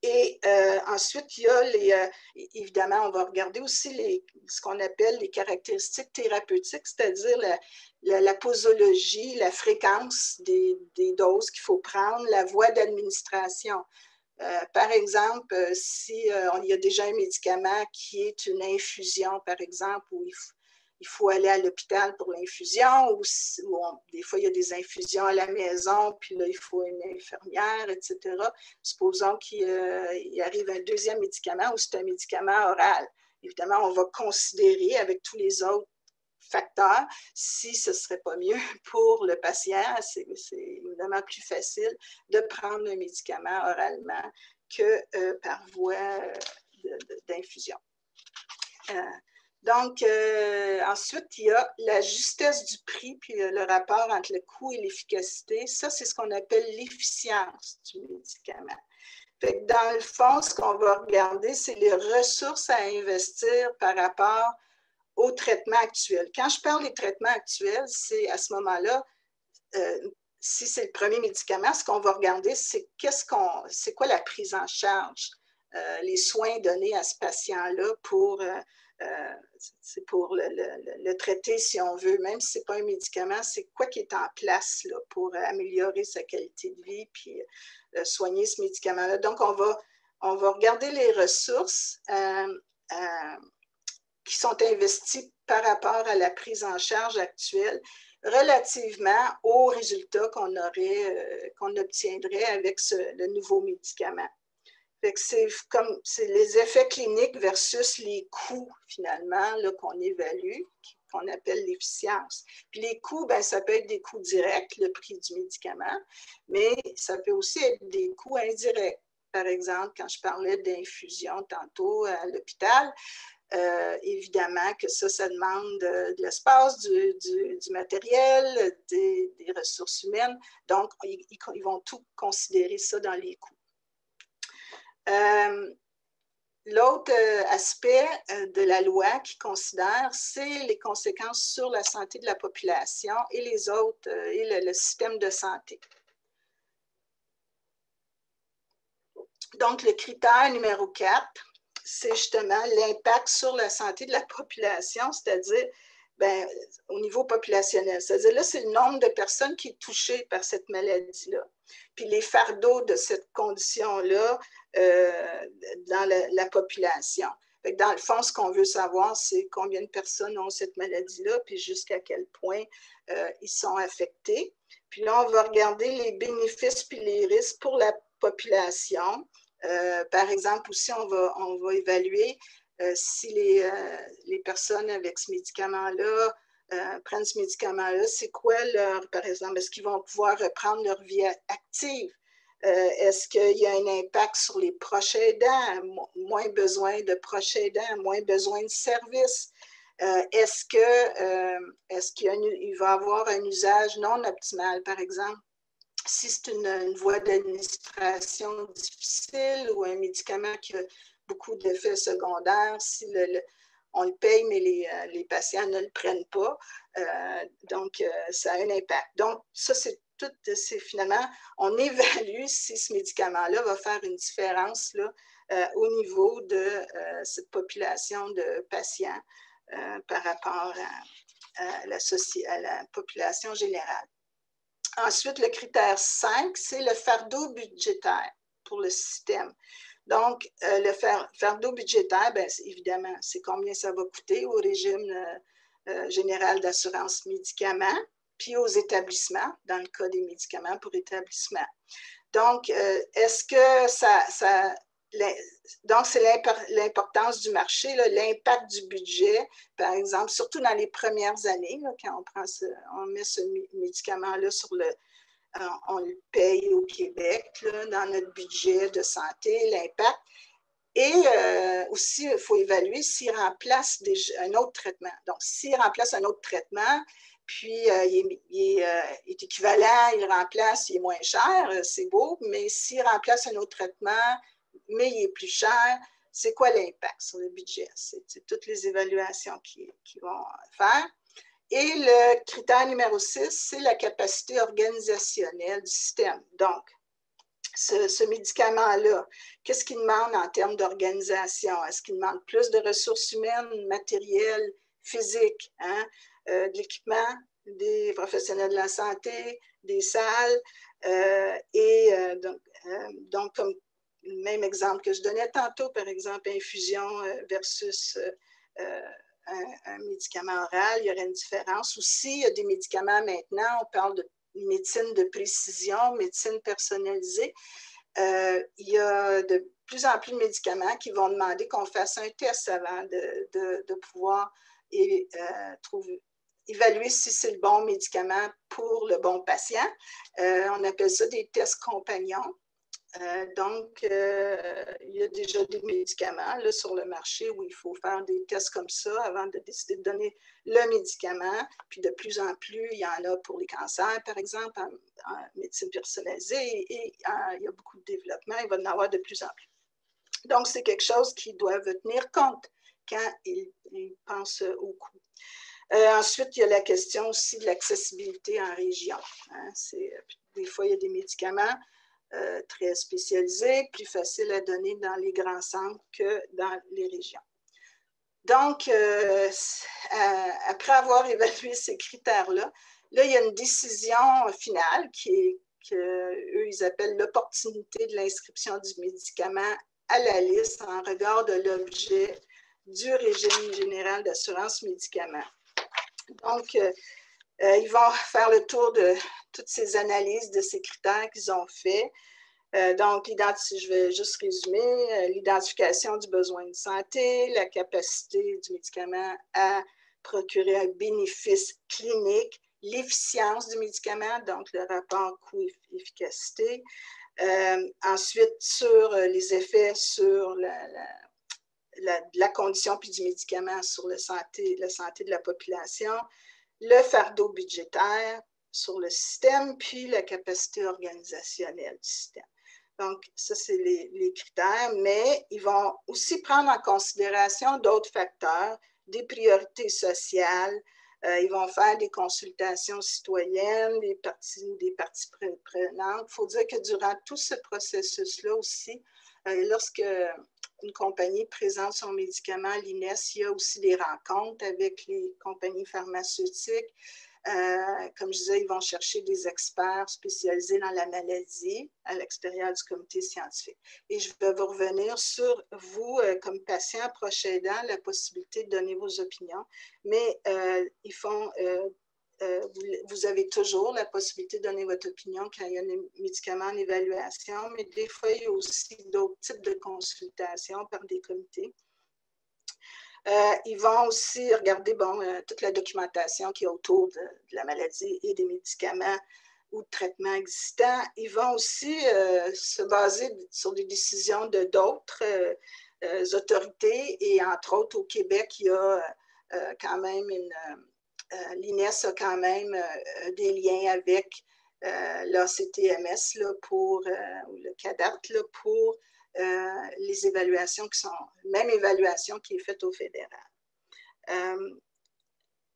Et ensuite, il y a évidemment, on va regarder aussi ce qu'on appelle les caractéristiques thérapeutiques, c'est-à-dire la posologie, la fréquence des doses qu'il faut prendre, la voie d'administration. Par exemple, si il y a déjà un médicament qui est une infusion, par exemple, où il faut aller à l'hôpital pour l'infusion, ou des fois, il y a des infusions à la maison, puis là, il faut une infirmière, etc. Supposons qu'il arrive un deuxième médicament ou c'est un médicament oral. Évidemment, on va considérer avec tous les autres facteurs si ce ne serait pas mieux pour le patient. C'est évidemment plus facile de prendre un médicament oralement que par voie d'infusion. Donc, ensuite, il y a la justesse du prix, puis le rapport entre le coût et l'efficacité. Ça, c'est ce qu'on appelle l'efficience du médicament. Fait que dans le fond, ce qu'on va regarder, c'est les ressources à investir par rapport aux traitements actuels. Quand je parle des traitements actuels, c'est à ce moment-là, si c'est le premier médicament, ce qu'on va regarder, c'est quoi la prise en charge, les soins donnés à ce patient-là pour le traiter, si on veut, même si ce n'est pas un médicament, c'est quoi qui est en place là, pour améliorer sa qualité de vie puis soigner ce médicament-là. Donc, on va regarder les ressources qui sont investies par rapport à la prise en charge actuelle relativement aux résultats qu'on obtiendrait avec le nouveau médicament. C'est les effets cliniques versus les coûts, finalement, qu'on évalue, qu'on appelle l'efficience. Puis les coûts, ça peut être des coûts directs, le prix du médicament, mais ça peut aussi être des coûts indirects. Par exemple, quand je parlais d'infusion tantôt à l'hôpital, évidemment que ça demande de l'espace, du matériel, des ressources humaines. Donc, ils vont tout considérer ça dans les coûts. L'autre aspect de la loi qui considère, c'est les conséquences sur la santé de la population et les autres, et le système de santé. Donc, le critère numéro 4, c'est justement l'impact sur la santé de la population, c'est-à-dire au niveau populationnel. C'est-à-dire là, c'est le nombre de personnes qui est touchées par cette maladie-là. Puis les fardeaux de cette condition-là dans la population. Fait que dans le fond, ce qu'on veut savoir, c'est combien de personnes ont cette maladie-là, puis jusqu'à quel point ils sont affectés. Puis là, on va regarder les bénéfices puis les risques pour la population. Par exemple, aussi, on va évaluer si les personnes avec ce médicament-là prennent ce médicament-là, c'est quoi par exemple, est-ce qu'ils vont pouvoir reprendre leur vie active? Est-ce qu'il y a un impact sur les proches aidants, moins besoin de proches aidants, moins besoin de services? Est-ce qu'il va y avoir un usage non optimal, par exemple? Si c'est une voie d'administration difficile ou un médicament qui a beaucoup d'effets secondaires, si on le paye, mais les patients ne le prennent pas, donc ça a un impact. Donc, ça, c'est finalement, on évalue si ce médicament-là va faire une différence là, au niveau de cette population de patients par rapport à la population générale. Ensuite, le critère 5, c'est le fardeau budgétaire pour le système. Donc, le fardeau budgétaire, évidemment, c'est combien ça va coûter au régime général d'assurance médicaments, puis aux établissements, dans le cas des médicaments pour établissement. Donc, est-ce que donc, c'est l'importance du marché, l'impact du budget, par exemple, surtout dans les premières années, là, quand on met ce médicament-là on le paye au Québec, là, dans notre budget de santé, l'impact. Et aussi, il faut évaluer s'il remplace un autre traitement. Donc, s'il remplace un autre traitement, puis il est équivalent, il remplace, il est moins cher, c'est beau, mais s'il remplace un autre traitement, mais il est plus cher, c'est quoi l'impact sur le budget? C'est toutes les évaluations qu'ils vont faire. Et le critère numéro 6, c'est la capacité organisationnelle du système. Donc, ce médicament-là, qu'est-ce qu'il demande en termes d'organisation? Est-ce qu'il demande plus de ressources humaines, matériel, physique, hein? De l'équipement, des professionnels de la santé, des salles? Donc, comme le même exemple que je donnais tantôt, par exemple, infusion versus un médicament oral, il y aurait une différence. Aussi, il y a des médicaments maintenant, on parle de médecine de précision, médecine personnalisée. Il y a de plus en plus de médicaments qui vont demander qu'on fasse un test avant de pouvoir évaluer si c'est le bon médicament pour le bon patient. On appelle ça des tests compagnons. Donc, il y a déjà des médicaments là, sur le marché où il faut faire des tests comme ça avant de décider de donner le médicament. Puis de plus en plus, il y en a pour les cancers, par exemple, en médecine personnalisée. Et il y a beaucoup de développement. Il va y en avoir de plus en plus. Donc, c'est quelque chose qu'ils doivent tenir compte quand ils pensent au coût. Ensuite, il y a la question aussi de l'accessibilité en région. Hein. Des fois, il y a des médicaments très spécialisés, plus faciles à donner dans les grands centres que dans les régions. Donc, après avoir évalué ces critères-là, là, il y a une décision finale qu'eux, ils appellent l'opportunité de l'inscription du médicament à la liste en regard de l'objet du régime général d'assurance médicaments. Donc, ils vont faire le tour de toutes ces analyses de ces critères qu'ils ont fait. Donc, je vais juste résumer, l'identification du besoin de santé, la capacité du médicament à procurer un bénéfice clinique, l'efficience du médicament, donc le rapport coût-efficacité. Ensuite, sur les effets sur la condition puis du médicament sur la santé de la population, le fardeau budgétaire sur le système, puis la capacité organisationnelle du système. Donc, ça, c'est les critères, mais ils vont aussi prendre en considération d'autres facteurs, des priorités sociales. Ils vont faire des consultations citoyennes, des parties prenantes. Il faut dire que durant tout ce processus-là aussi, Lorsque une compagnie présente son médicament à l'INES, il y a aussi des rencontres avec les compagnies pharmaceutiques. Comme je disais, ils vont chercher des experts spécialisés dans la maladie à l'extérieur du comité scientifique. Et je vais vous revenir sur vous, comme patient, proche aidant, la possibilité de donner vos opinions. Mais vous avez toujours la possibilité de donner votre opinion quand il y a un médicament en évaluation, mais des fois, il y a aussi d'autres types de consultations par des comités. Ils vont aussi regarder toute la documentation qui est autour de la maladie et des médicaments ou de traitements existants. Ils vont aussi se baser sur des décisions de d'autres autorités et entre autres au Québec, il y a quand même l'INES a quand même des liens avec l'ACTMS ou le CADAT pour les évaluations qui sont, même évaluation qui est faite au fédéral.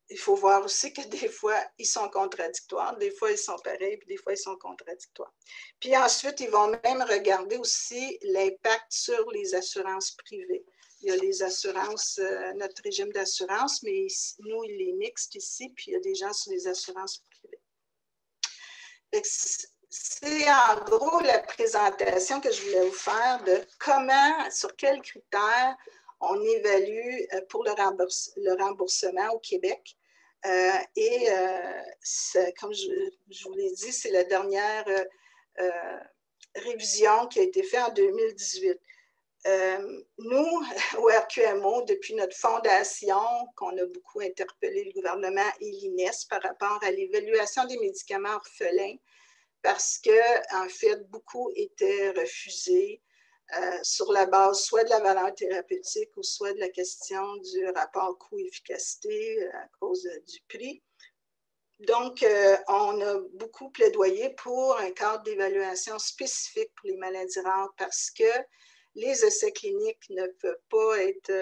Il faut voir aussi que des fois, ils sont contradictoires, des fois, ils sont pareils, puis des fois, ils sont contradictoires. Puis ensuite, ils vont même regarder aussi l'impact sur les assurances privées. Il y a les assurances, notre régime d'assurance, mais nous, il est mixte ici, puis il y a des gens sur les assurances privées. C'est en gros la présentation que je voulais vous faire de comment, sur quels critères on évalue pour le remboursement au Québec. Comme je vous l'ai dit, c'est la dernière révision qui a été faite en 2018. Nous, au RQMO, depuis notre fondation, qu'on a beaucoup interpellé le gouvernement et l'INES par rapport à l'évaluation des médicaments orphelins, parce que, en fait, beaucoup étaient refusés sur la base soit de la valeur thérapeutique ou soit de la question du rapport coût-efficacité à cause du prix. Donc, on a beaucoup plaidoyé pour un cadre d'évaluation spécifique pour les maladies rares parce que les essais cliniques ne peuvent pas être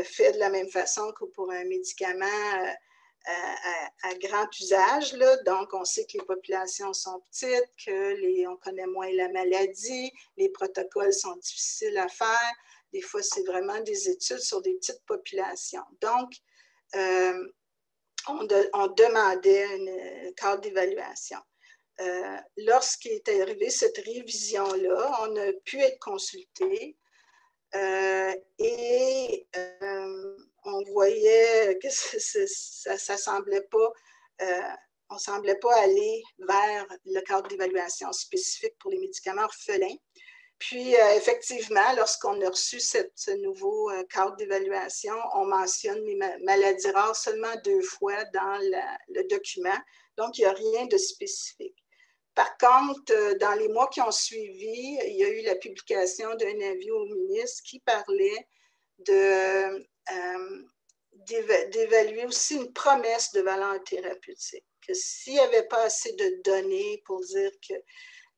faits de la même façon que pour un médicament à grand usage. Là. Donc, on sait que les populations sont petites, qu'on connaît moins la maladie, les protocoles sont difficiles à faire. Des fois, c'est vraiment des études sur des petites populations. Donc, on demandait un cadre d'évaluation. Lorsqu'est arrivée cette révision-là, on a pu être consulté on voyait que ça semblait pas, on ne semblait pas aller vers le cadre d'évaluation spécifique pour les médicaments orphelins. Puis, effectivement, lorsqu'on a reçu ce nouveau cadre d'évaluation, on mentionne les maladies rares seulement 2 fois dans le document. Donc, il n'y a rien de spécifique. Par contre, dans les mois qui ont suivi, il y a eu la publication d'un avis au ministre qui parlait d'évaluer aussi une promesse de valeur thérapeutique. Que s'il n'y avait pas assez de données pour dire que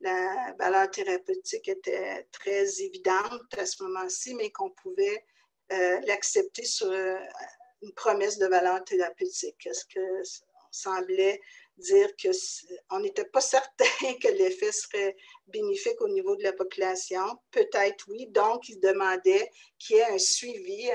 la valeur thérapeutique était très évidente à ce moment-ci, mais qu'on pouvait l'accepter sur une promesse de valeur thérapeutique. Est-ce qu'on semblait dire qu'on n'était pas certain que l'effet serait bénéfique au niveau de la population? Peut-être oui. Donc, ils demandaient qu'il y ait un suivi.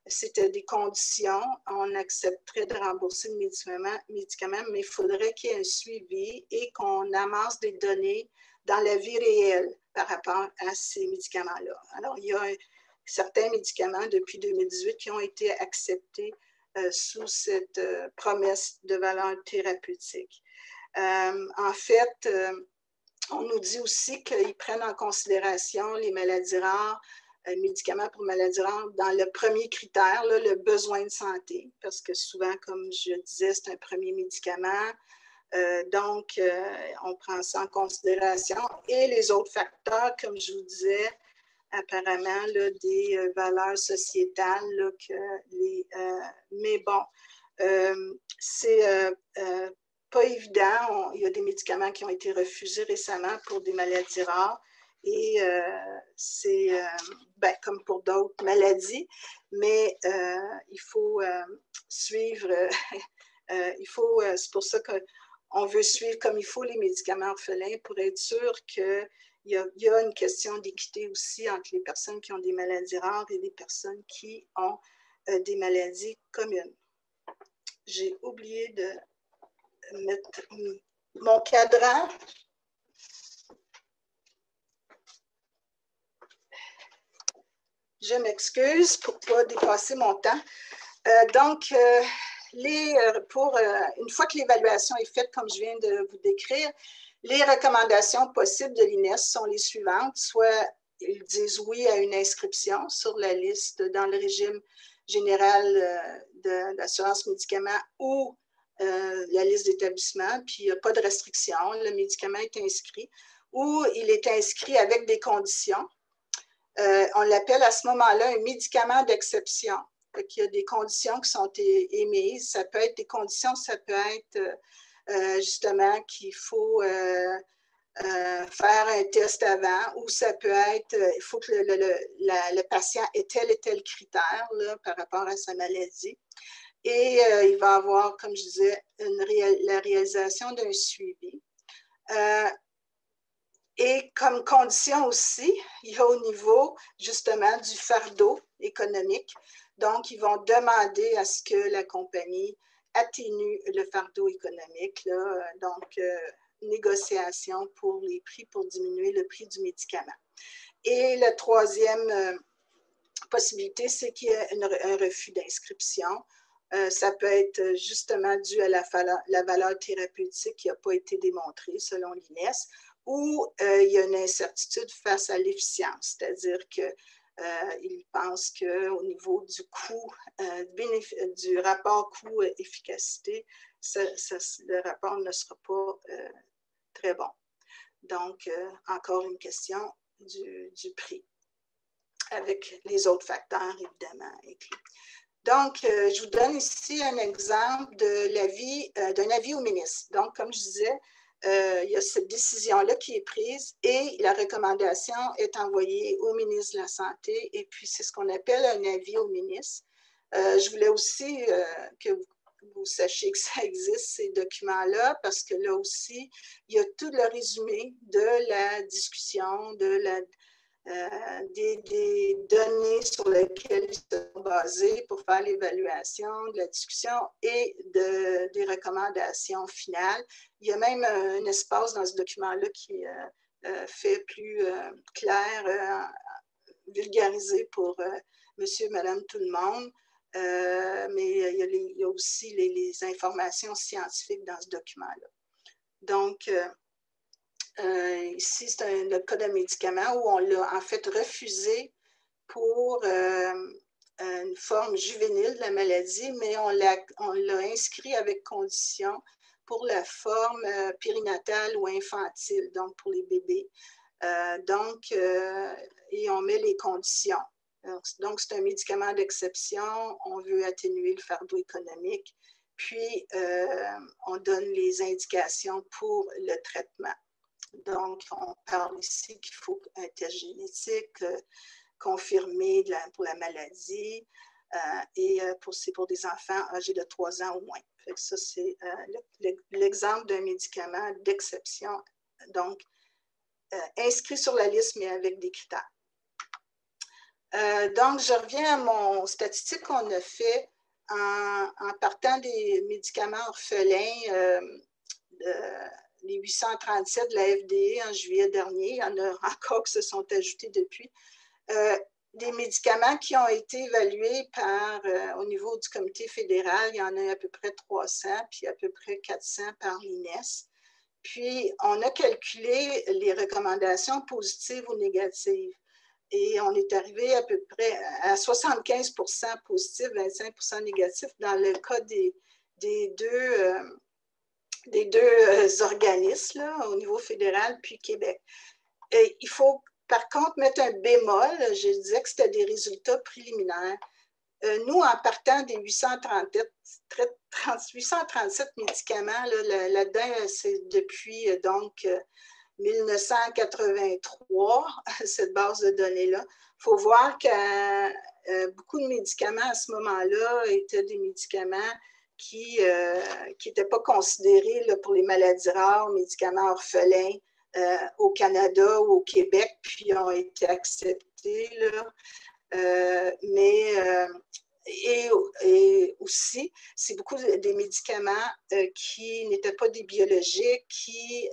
C'était des conditions. On accepterait de rembourser le médicament, mais il faudrait qu'il y ait un suivi et qu'on amasse des données dans la vie réelle par rapport à ces médicaments-là. Alors, il y a certains médicaments depuis 2018 qui ont été acceptés sous cette promesse de valeur thérapeutique. En fait, on nous dit aussi qu'ils prennent en considération les maladies rares, médicaments pour maladies rares, dans le premier critère, là, le besoin de santé, parce que souvent, comme je disais, c'est un premier médicament. Donc, on prend ça en considération. Et les autres facteurs, comme je vous disais, apparemment, là, des valeurs sociétales. Là, mais bon, c'est pas évident. Il y a des médicaments qui ont été refusés récemment pour des maladies rares. Et c'est comme pour d'autres maladies, mais il faut suivre, c'est pour ça qu'on veut suivre comme il faut les médicaments orphelins pour être sûr qu'ils il y a une question d'équité aussi entre les personnes qui ont des maladies rares et les personnes qui ont des maladies communes. J'ai oublié de mettre mon cadran. Je m'excuse pour ne pas dépasser mon temps. Donc, une fois que l'évaluation est faite, comme je viens de vous décrire, les recommandations possibles de l'INES sont les suivantes. Soit ils disent oui à une inscription sur la liste dans le régime général de l'assurance médicaments ou la liste d'établissements, puis il n'y a pas de restriction, le médicament est inscrit, ou il est inscrit avec des conditions. On l'appelle à ce moment-là un médicament d'exception. Il y a des conditions qui sont émises. Ça peut être des conditions, ça peut être justement qu'il faut faire un test avant, ou ça peut être, il faut que le patient ait tel et tel critère là, par rapport à sa maladie. Et il va avoir, comme je disais, la réalisation d'un suivi. Et comme condition aussi, il y a au niveau justement du fardeau économique. Donc, ils vont demander à ce que la compagnie atténue le fardeau économique. Là, donc, négociation pour les prix, pour diminuer le prix du médicament. Et la troisième possibilité, c'est qu'il y ait un refus d'inscription. Ça peut être justement dû à la valeur thérapeutique qui n'a pas été démontrée selon l'INES, ou il y a une incertitude face à l'efficience, c'est-à-dire qu'ils pensent qu'au niveau du coût, du rapport coût-efficacité, le rapport ne sera pas très bon. Donc, encore une question du prix, avec les autres facteurs, évidemment, inclus. Donc, je vous donne ici un exemple d'un avis au ministre. Donc, comme je disais, il y a cette décision-là qui est prise et la recommandation est envoyée au ministre de la Santé, et puis c'est ce qu'on appelle un avis au ministre. Je voulais aussi que vous sachiez que ça existe, ces documents-là, parce que là aussi, il y a tout le résumé de la discussion, des données sur lesquelles ils sont basés pour faire l'évaluation de la discussion et des recommandations finales. Il y a même un espace dans ce document-là qui est fait plus clair, vulgarisé pour monsieur, madame, tout le monde. Mais il y a aussi les informations scientifiques dans ce document-là. Donc, ici, c'est le cas d'un médicament où on l'a en fait refusé pour une forme juvénile de la maladie, mais on l'a inscrit avec condition pour la forme périnatale ou infantile, donc pour les bébés. Et on met les conditions. Donc, c'est un médicament d'exception, on veut atténuer le fardeau économique, puis on donne les indications pour le traitement. Donc, on parle ici qu'il faut un test génétique confirmé pour la maladie et c'est pour des enfants âgés de 3 ans ou moins. Fait que ça, c'est l'exemple d'un médicament d'exception, donc inscrit sur la liste, mais avec des critères. Donc, je reviens à mon statistique qu'on a fait en partant des médicaments orphelins les 837 de la FDA en juillet dernier. Il y en a encore qui se sont ajoutés depuis. Des médicaments qui ont été évalués au niveau du comité fédéral, il y en a à peu près 300, puis à peu près 400 par l'INES. Puis, on a calculé les recommandations positives ou négatives. Et on est arrivé à peu près à 75% positifs, 25% négatifs dans le cas des deux organismes là, au niveau fédéral puis Québec. Et il faut par contre mettre un bémol. Je disais que c'était des résultats préliminaires. Nous, en partant des 837 médicaments, là-dedans, c'est depuis donc 1983, cette base de données-là. Il faut voir que beaucoup de médicaments à ce moment-là étaient des médicaments qui n'étaient pas considérés là, pour les maladies rares, médicaments orphelins, au Canada ou au Québec, puis ont été acceptés, là. Et aussi, c'est beaucoup des médicaments qui n'étaient pas des biologiques, qui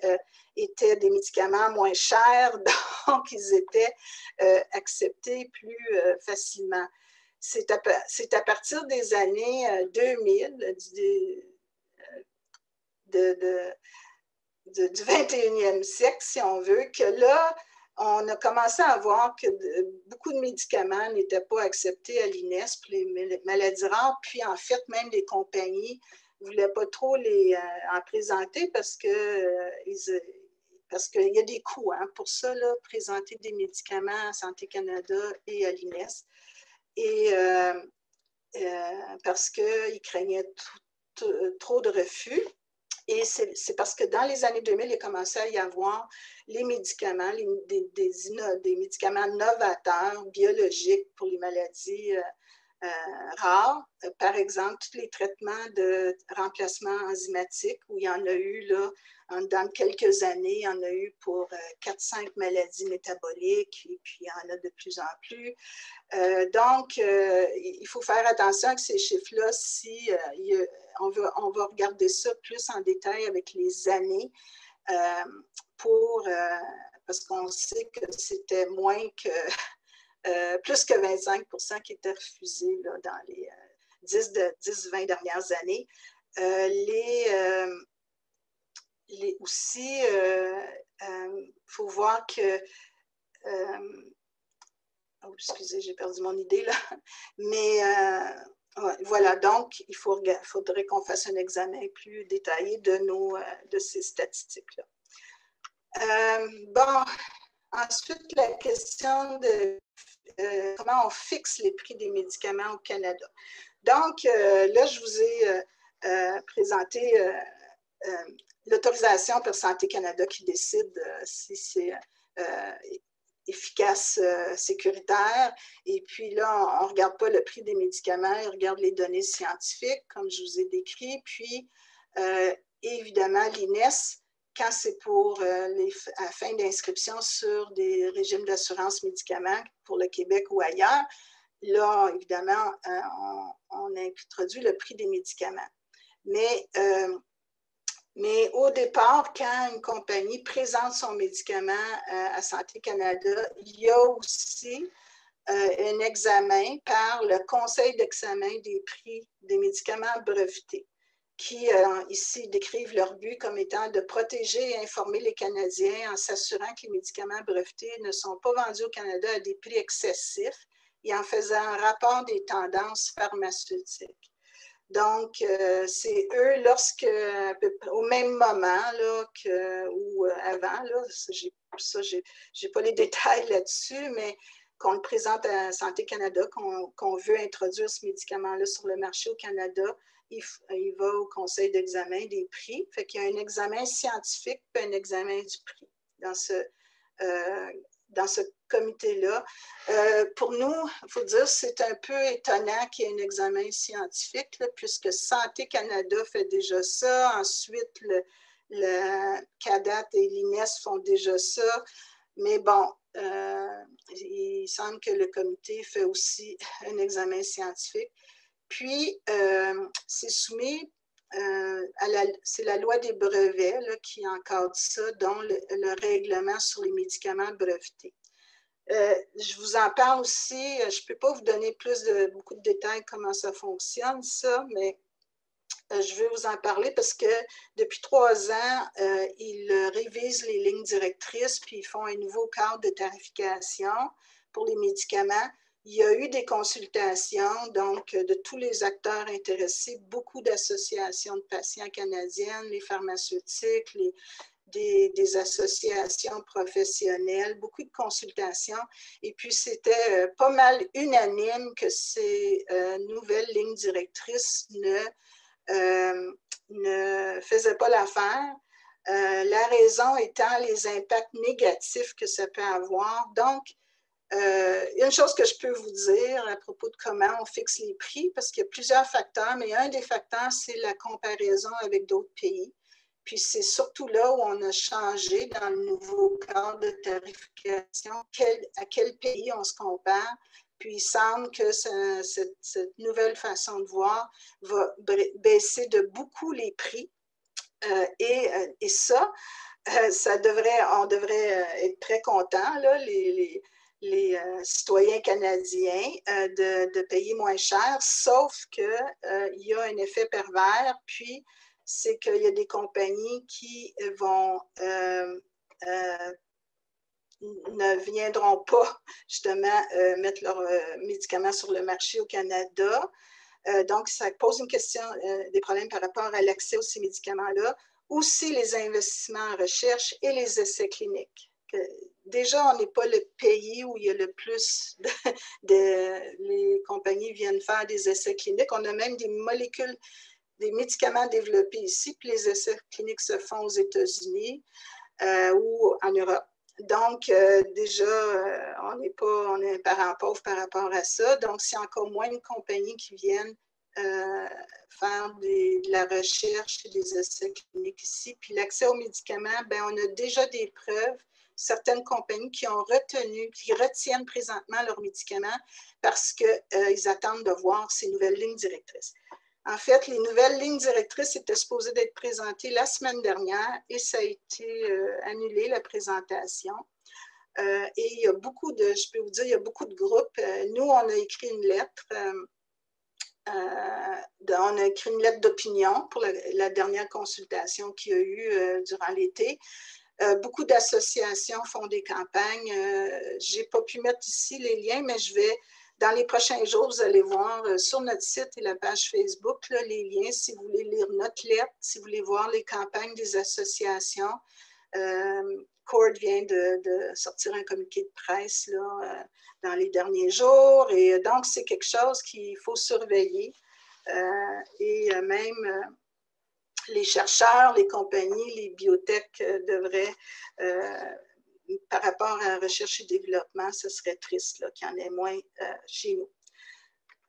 étaient des médicaments moins chers, donc ils étaient acceptés plus facilement. C'est à partir des années 2000, du 21e siècle, si on veut, que là, on a commencé à voir que beaucoup de médicaments n'étaient pas acceptés à l'INES pour les maladies rares, puis en fait, même les compagnies ne voulaient pas trop en présenter parce qu'il y a des coûts pour ça, là, présenter des médicaments à Santé Canada et à l'INES. Et parce qu'ils craignaient trop de refus. Et c'est parce que dans les années 2000, il a commencé à y avoir les médicaments, des médicaments novateurs, biologiques pour les maladies rares. Par exemple, tous les traitements de remplacement enzymatique, où il y en a eu là, dans quelques années, il y en a eu pour 4-5 maladies métaboliques, et puis il y en a de plus en plus. Donc, il faut faire attention avec ces chiffres-là si on va regarder ça plus en détail avec les années parce qu'on sait que c'était plus que 25% qui étaient refusés là, dans les 10-20 dernières années. Aussi, il faut voir que oh, excusez, j'ai perdu mon idée là. Mais voilà, donc il faudrait qu'on fasse un examen plus détaillé de ces statistiques-là. Bon, ensuite, la question de comment on fixe les prix des médicaments au Canada. Donc, là, je vous ai présenté l'autorisation par Santé Canada qui décide si c'est efficace, sécuritaire. Et puis là, on ne regarde pas le prix des médicaments, on regarde les données scientifiques, comme je vous ai décrit. Puis, évidemment, l'INES, quand c'est pour la fin d'inscription sur des régimes d'assurance médicaments pour le Québec ou ailleurs, là, évidemment, on introduit le prix des médicaments. Mais au départ, quand une compagnie présente son médicament à Santé Canada, il y a aussi un examen par le Conseil d'examen des prix des médicaments brevetés, qui ici décrivent leur but comme étant de protéger et informer les Canadiens en s'assurant que les médicaments brevetés ne sont pas vendus au Canada à des prix excessifs et en faisant un rapport des tendances pharmaceutiques. Donc, c'est eux, au même moment là, ou avant, là, j'ai pas les détails là-dessus, mais qu'on le présente à Santé Canada, qu'on veut introduire ce médicament-là sur le marché au Canada, il va au conseil d'examen des prix. Fait qu'il y a un examen scientifique puis un examen du prix dans ce comité-là. Pour nous, il faut dire, c'est un peu étonnant qu'il y ait un examen scientifique, là, puisque Santé Canada fait déjà ça. Ensuite, le CADAT et l'INES font déjà ça. Mais bon, il semble que le comité fait aussi un examen scientifique. Puis, c'est soumis c'est la loi des brevets là, qui encadre ça, dont le règlement sur les médicaments brevetés. Je vous en parle aussi, je ne peux pas vous donner beaucoup de détails comment ça fonctionne, ça, mais je vais vous en parler parce que depuis 3 ans, ils révisent les lignes directrices puis ils font un nouveau cadre de tarification pour les médicaments. Il y a eu des consultations, donc, de tous les acteurs intéressés, beaucoup d'associations de patients canadiennes, les pharmaceutiques, des associations professionnelles, beaucoup de consultations. Et puis, c'était pas mal unanime que ces nouvelles lignes directrices ne faisaient pas l'affaire. La raison étant les impacts négatifs que ça peut avoir. Donc, une chose que je peux vous dire à propos de comment on fixe les prix, parce qu'il y a plusieurs facteurs, mais un des facteurs, c'est la comparaison avec d'autres pays. Puis c'est surtout là où on a changé dans le nouveau cadre de tarification, à quel pays on se compare. Puis il semble que cette nouvelle façon de voir va baisser de beaucoup les prix. Et ça, on devrait être très contents, là, les citoyens canadiens, de payer moins cher, sauf qu'il y a un effet pervers, puis c'est qu'il y a des compagnies qui ne viendront pas justement mettre leurs médicaments sur le marché au Canada. Donc, ça pose une question, des problèmes par rapport à l'accès à ces médicaments-là. Aussi les investissements en recherche et les essais cliniques. Déjà, on n'est pas le pays où il y a le plus les compagnies viennent faire des essais cliniques. On a même des molécules, des médicaments développés ici, puis les essais cliniques se font aux États-Unis ou en Europe. Donc, déjà, on est un parent pauvre par rapport à ça. Donc, c'est encore moins de compagnies qui viennent faire de la recherche et des essais cliniques ici. Puis l'accès aux médicaments, bien, on a déjà des preuves, certaines compagnies qui retiennent présentement leurs médicaments parce qu'ils attendent de voir ces nouvelles lignes directrices. En fait, les nouvelles lignes directrices étaient supposées d'être présentées la semaine dernière et ça a été annulé, la présentation. Et il y a je peux vous dire, il y a beaucoup de groupes. Nous, on a écrit une lettre. On a écrit une lettre d'opinion pour la dernière consultation qu'il y a eu durant l'été. Beaucoup d'associations font des campagnes. Je n'ai pas pu mettre ici les liens, mais dans les prochains jours, vous allez voir sur notre site et la page Facebook là, les liens si vous voulez lire notre lettre, si vous voulez voir les campagnes des associations. CORD vient de sortir un communiqué de presse là, dans les derniers jours. Et donc, c'est quelque chose qu'il faut surveiller. Et même les chercheurs, les compagnies, les biotech devraient, par rapport à la recherche et développement, ce serait triste qu'il y en ait moins chez nous.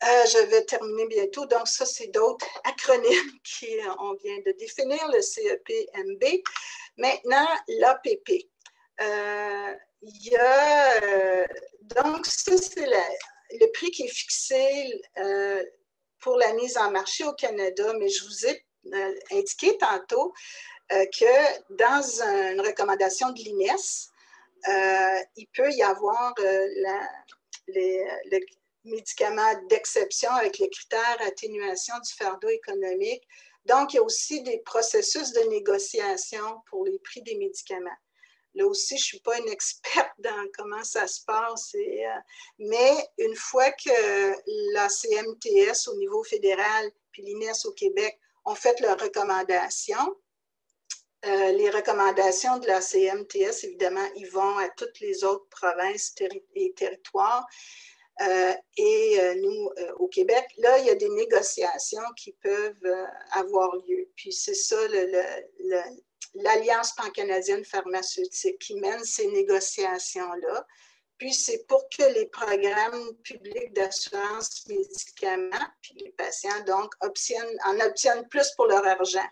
Je vais terminer bientôt. Donc, ça, c'est d'autres acronymes qu'on vient de définir, le CEP-MB. Maintenant, l'APP. Il y a, donc, ça, c'est le prix qui est fixé pour la mise en marché au Canada, mais je vous ai indiqué tantôt que dans une recommandation de l'INES, il peut y avoir le médicament d'exception avec les critères atténuation du fardeau économique. Donc, il y a aussi des processus de négociation pour les prix des médicaments. Là aussi, je ne suis pas une experte dans comment ça se passe, mais une fois que la CMTS au niveau fédéral puis l'INES au Québec ont fait leurs recommandations, les recommandations de la CMTS, évidemment, ils vont à toutes les autres provinces et territoires. Nous, au Québec, là, il y a des négociations qui peuvent avoir lieu. Puis c'est ça, l'Alliance pan-canadienne pharmaceutique qui mène ces négociations-là. Puis c'est pour que les programmes publics d'assurance médicaments, puis les patients, donc, en obtiennent plus pour leur argent.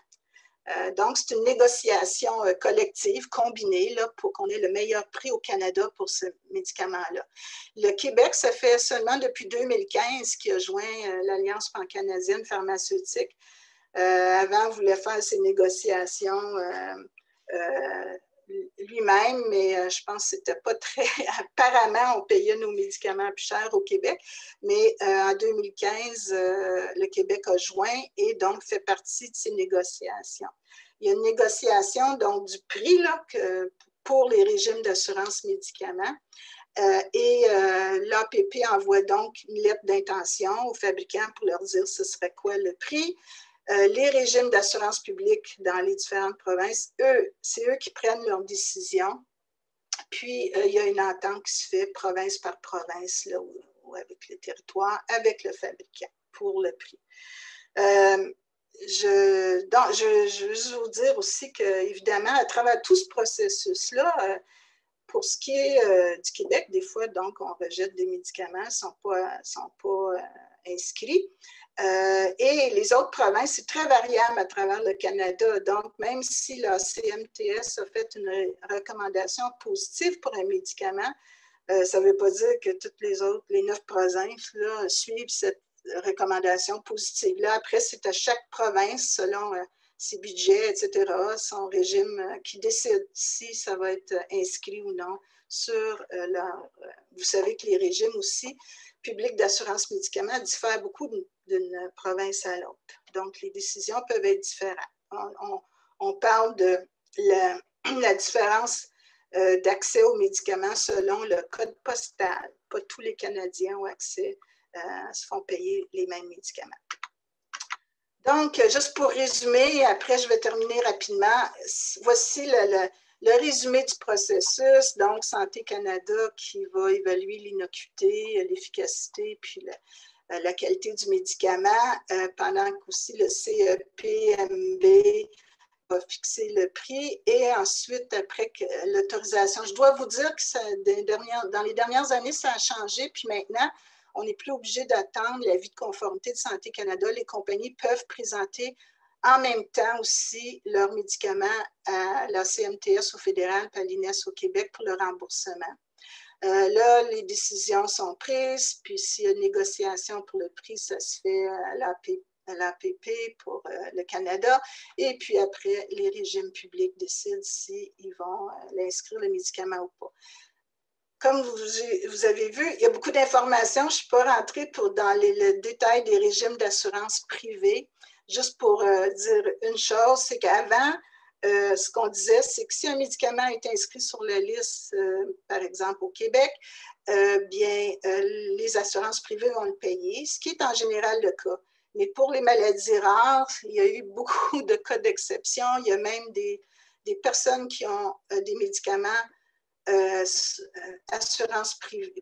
Donc, c'est une négociation collective, combinée, là, pour qu'on ait le meilleur prix au Canada pour ce médicament-là. Le Québec, ça fait seulement depuis 2015 qu'il a joint l'Alliance pan-canadienne pharmaceutique. Avant, il voulait faire ses négociations lui-même, mais je pense que c'était pas très... Apparemment, on payait nos médicaments plus cher au Québec, mais en 2015, le Québec a joint et donc fait partie de ces négociations. Il y a une négociation donc du prix là, pour les régimes d'assurance médicaments. Et l'APP envoie donc une lettre d'intention aux fabricants pour leur dire ce serait quoi le prix. Les régimes d'assurance publique dans les différentes provinces, c'est eux qui prennent leurs décisions. Puis, il y a une entente qui se fait province par province, là, ou avec les territoires, avec le fabricant pour le prix. Je veux juste vous dire aussi qu'évidemment, à travers tout ce processus-là, pour ce qui est du Québec, des fois, donc, on rejette des médicaments, ne sont pas inscrits. Et les autres provinces, c'est très variable à travers le Canada. Donc, même si la CMTS a fait une recommandation positive pour un médicament, ça ne veut pas dire que toutes les autres, les 9 provinces, là, suivent cette recommandation positive-là. Après, c'est à chaque province, selon ses budgets, etc., son régime, qui décide si ça va être inscrit ou non sur vous savez que les régimes aussi publics d'assurance médicaments diffèrent beaucoup d'une province à l'autre. Donc, les décisions peuvent être différentes. On parle de la différence d'accès aux médicaments selon le code postal. Pas tous les Canadiens ont accès, se font payer les mêmes médicaments. Donc, juste pour résumer, après je vais terminer rapidement, voici le résumé du processus. Donc, Santé Canada qui va évaluer l'innocuité, l'efficacité, puis la qualité du médicament, pendant qu'aussi le CEPMB va fixer le prix et ensuite, après l'autorisation. Je dois vous dire que dans les dernières années, ça a changé, puis maintenant, on n'est plus obligé d'attendre l'avis de conformité de Santé Canada. Les compagnies peuvent présenter en même temps aussi leurs médicaments à la CMTS au fédéral et à l'INES au Québec pour le remboursement. Là, les décisions sont prises, puis s'il y a une négociation pour le prix, ça se fait à l'APP pour le Canada. Et puis après, les régimes publics décident s'ils vont l'inscrire le médicament ou pas. Comme vous avez vu, il y a beaucoup d'informations. Je ne suis pas rentrée dans le détail des régimes d'assurance privée. Juste pour dire une chose, c'est qu'avant, ce qu'on disait, c'est que si un médicament est inscrit sur la liste, par exemple au Québec, bien, les assurances privées vont le payer, ce qui est en général le cas. Mais pour les maladies rares, il y a eu beaucoup de cas d'exception. Il y a même des personnes qui ont des médicaments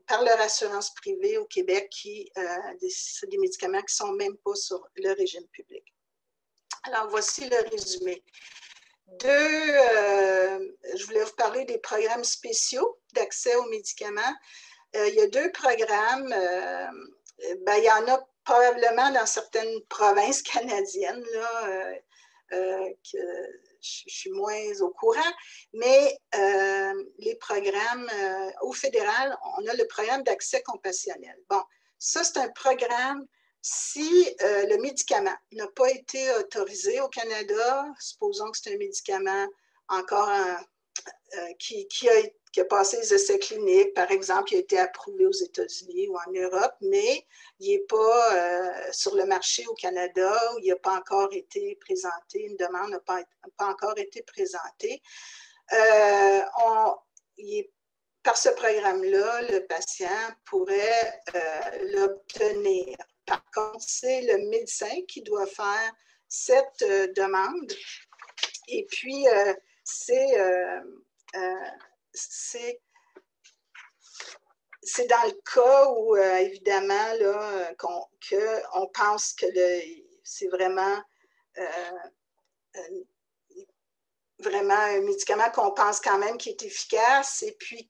par leur assurance privée au Québec, c'est des médicaments qui ne sont même pas sur le régime public. Alors, voici le résumé. Je voulais vous parler des programmes spéciaux d'accès aux médicaments. Il y a 2 programmes. Il y en a probablement dans certaines provinces canadiennes, là, que je suis moins au courant, mais les programmes au fédéral, on a le programme d'accès compassionnel. Bon, ça, c'est un programme, si le médicament n'a pas été autorisé au Canada, supposons que c'est un médicament encore qui a passé les essais cliniques, par exemple, il a été approuvé aux États-Unis ou en Europe, mais il n'est pas sur le marché au Canada, où il n'a pas encore été présenté, une demande n'a pas encore été présentée. Par ce programme-là, le patient pourrait l'obtenir. Par contre, c'est le médecin qui doit faire cette demande. Et puis, c'est dans le cas où, évidemment, là, qu'on pense que c'est vraiment un médicament qu'on pense quand même qui est efficace et puis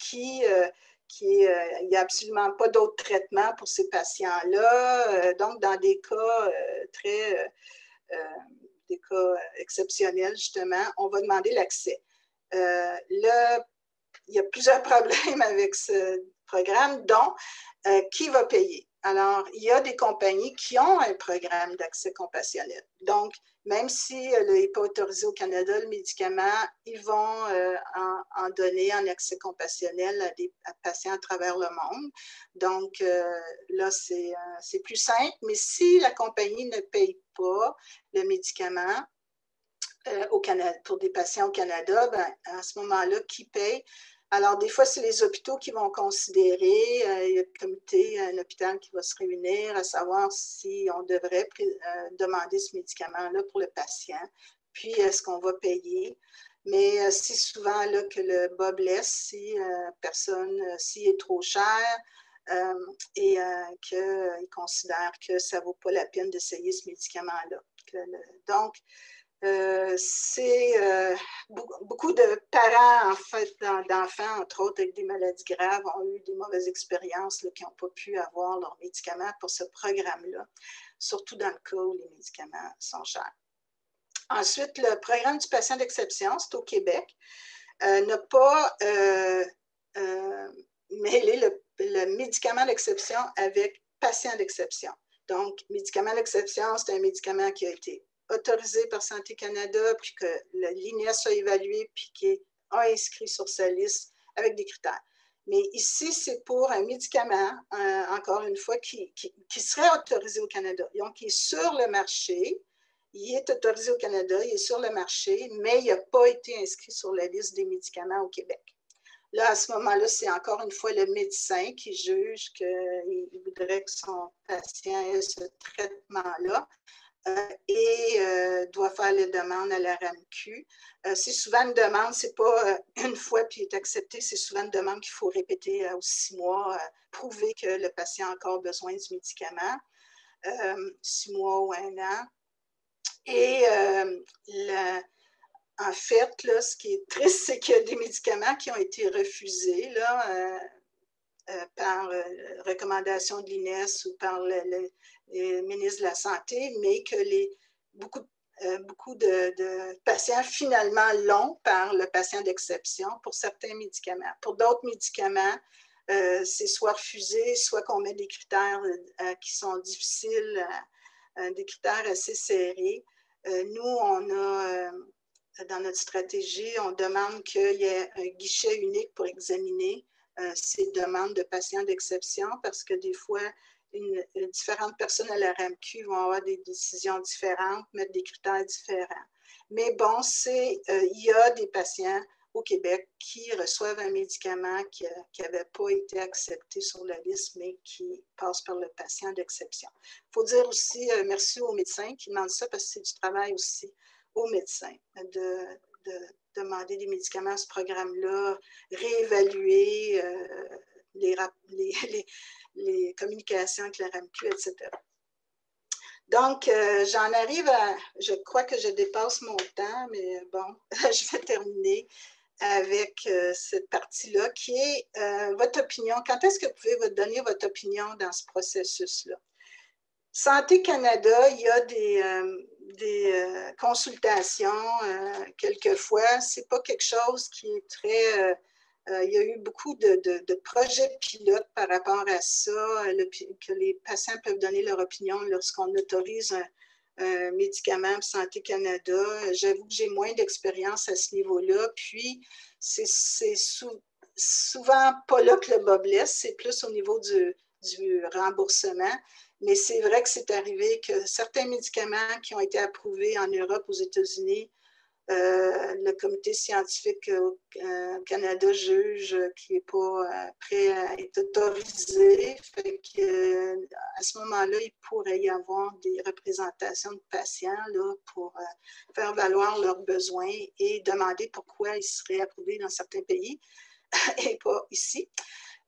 il n'y a absolument pas d'autre traitement pour ces patients-là. Donc, dans des cas des cas exceptionnels, justement, on va demander l'accès. Il y a plusieurs problèmes avec ce programme, dont qui va payer. Alors, il y a des compagnies qui ont un programme d'accès compassionnel. Donc, même s'il n'est pas autorisé au Canada, le médicament, ils vont en donner en accès compassionnel à des patients à travers le monde. Donc, là, c'est plus simple. Mais si la compagnie ne paye pas le médicament, au Canada, pour des patients au Canada, ben, à ce moment-là, qui paye? Alors, des fois, c'est les hôpitaux qui vont considérer, il y a un hôpital qui va se réunir à savoir si on devrait demander ce médicament-là pour le patient, puis est-ce qu'on va payer. Mais c'est souvent là que le bas blesse si s'il est trop cher et qu'ils considèrent que ça ne vaut pas la peine d'essayer ce médicament-là. Donc, beaucoup de parents, en fait, d'enfants, entre autres, avec des maladies graves, ont eu des mauvaises expériences là, qui n'ont pas pu avoir leurs médicaments pour ce programme-là. surtout dans le cas où les médicaments sont chers. Ensuite, le programme du patient d'exception, c'est au Québec, n'a pas mêlé le médicament d'exception avec patient d'exception. Donc, médicament d'exception, c'est un médicament qui a été autorisé par Santé Canada, puis que l'INES a évalué, puis qui a inscrit sur sa liste avec des critères. Mais ici, c'est pour un médicament, encore une fois, qui serait autorisé au Canada. Donc, qui est sur le marché. Il est autorisé au Canada, il est sur le marché, mais il n'a pas été inscrit sur la liste des médicaments au Québec. Là, à ce moment-là, c'est encore une fois le médecin qui juge qu'il voudrait que son patient ait ce traitement-là et doit faire les demandes à la RAMQ. C'est souvent une demande, ce n'est pas une fois puis il est accepté, c'est souvent une demande qu'il faut répéter aux 6 mois, prouver que le patient a encore besoin du médicament, 6 mois ou 1 an. Et en fait, là, ce qui est triste, c'est qu'il y a des médicaments qui ont été refusés là, par recommandation de l'INES ou par le ministre de la Santé, mais que beaucoup de patients finalement l'ont par le patient d'exception pour certains médicaments. Pour d'autres médicaments, c'est soit refusé, soit qu'on met des critères qui sont difficiles, des critères assez serrés. Nous, on a, dans notre stratégie, on demande qu'il y ait un guichet unique pour examiner ces demandes de patients d'exception parce que des fois, différentes personnes à la RAMQ vont avoir des décisions différentes, mettre des critères différents. Mais bon, il y a des patients au Québec qui reçoivent un médicament qui n'avait pas été accepté sur la liste, mais qui passe par le patient d'exception. Il faut dire aussi merci aux médecins qui demandent ça parce que c'est du travail aussi aux médecins de demander des médicaments à ce programme-là, réévaluer les communications avec la RAMQ, etc. Donc, j'en arrive à, je crois que je dépasse mon temps, mais bon, je vais terminer avec cette partie-là qui est votre opinion. Quand est-ce que vous pouvez vous donner votre opinion dans ce processus-là? Santé Canada, il y a des consultations quelquefois. Ce n'est pas quelque chose qui est très... il y a eu beaucoup de projets pilotes par rapport à ça, que les patients peuvent donner leur opinion lorsqu'on autorise un médicament pour Santé Canada. J'avoue que j'ai moins d'expérience à ce niveau-là. Puis, c'est souvent pas là que le bas blesse, c'est plus au niveau du remboursement. Mais c'est vrai que c'est arrivé que certains médicaments qui ont été approuvés en Europe, aux États-Unis, le comité scientifique au Canada juge qu'il n'est pas prêt à être autorisé. Fait que, à ce moment-là, il pourrait y avoir des représentations de patients là, pour faire valoir leurs besoins et demander pourquoi ils seraient approuvés dans certains pays et pas ici.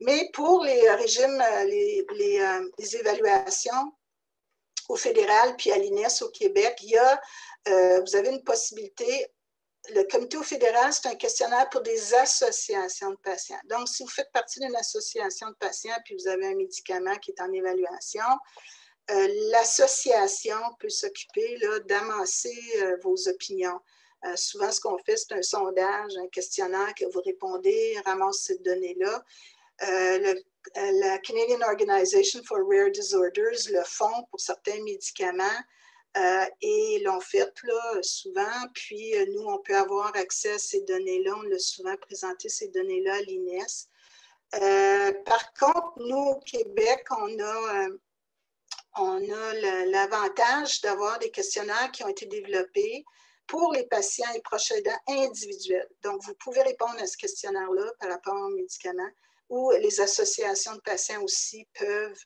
Mais pour les régimes, les évaluations au fédéral puis à l'INES au Québec, vous avez une possibilité. Le comité au fédéral, c'est un questionnaire pour des associations de patients. Donc, si vous faites partie d'une association de patients puis vous avez un médicament qui est en évaluation, l'association peut s'occuper d'amasser vos opinions. Souvent, ce qu'on fait, c'est un sondage, un questionnaire que vous répondez, ramasse ces données-là. La Canadian Organization for Rare Disorders le font pour certains médicaments et l'ont fait là, souvent. Puis, nous, on peut avoir accès à ces données-là. On a souvent présenté ces données-là à l'INES. Par contre, nous, au Québec, on a l'avantage d'avoir des questionnaires qui ont été développés pour les patients et proches aidants individuels. Donc, vous pouvez répondre à ce questionnaire-là par rapport aux médicaments, ou les associations de patients aussi peuvent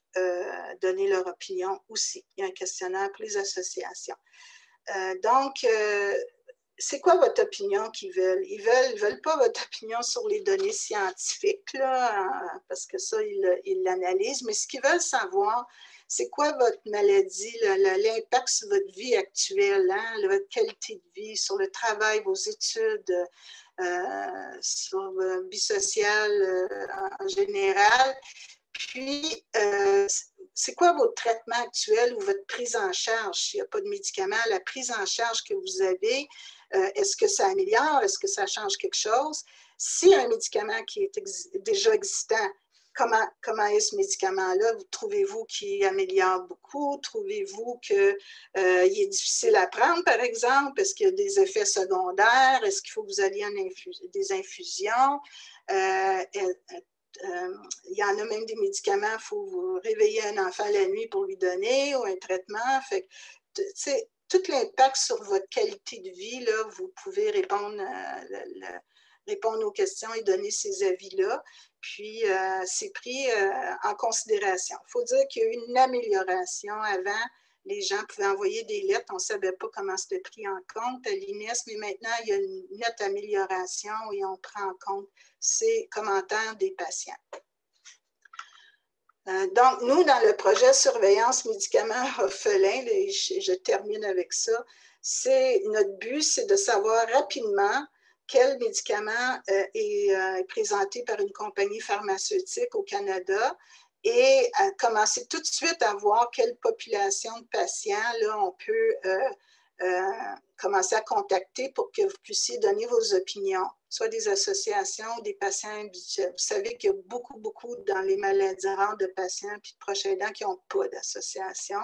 donner leur opinion aussi. Il y a un questionnaire pour les associations. Donc, c'est quoi votre opinion qu'ils veulent? Ils veulent pas votre opinion sur les données scientifiques, là, parce que ça, ils l'analysent, mais ce qu'ils veulent savoir, c'est quoi votre maladie, l'impact sur votre vie actuelle, hein, votre qualité de vie, sur le travail, vos études, sur la vie sociale en général. Puis, c'est quoi votre traitement actuel ou votre prise en charge? S'il n'y a pas de médicaments, la prise en charge que vous avez, est-ce que ça améliore? Est-ce que ça change quelque chose? Si un médicament qui est déjà existant, comment est ce médicament-là? Trouvez-vous qu'il améliore beaucoup? Trouvez-vous qu'il est difficile à prendre, par exemple? Est-ce qu'il y a des effets secondaires? Est-ce qu'il faut que vous alliez des infusions? Il y en a même des médicaments, il faut vous réveiller un enfant la nuit pour lui donner ou un traitement. Fait que, tout l'impact sur votre qualité de vie, là, vous pouvez répondre aux questions et donner ces avis-là. Puis, c'est pris en considération. Il faut dire qu'il y a eu une amélioration avant. Les gens pouvaient envoyer des lettres, on ne savait pas comment c'était pris en compte à l'INES, mais maintenant, il y a une nette amélioration et on prend en compte ces commentaires des patients. Donc, nous, dans le projet Surveillance médicaments orphelins, je termine avec ça, notre but, c'est de savoir rapidement quel médicament est présenté par une compagnie pharmaceutique au Canada et commencer tout de suite à voir quelle population de patients là, on peut commencer à contacter pour que vous puissiez donner vos opinions, soit des associations ou des patients individuels. Vous savez qu'il y a beaucoup dans les maladies rares de patients et de proches aidants qui n'ont pas d'association.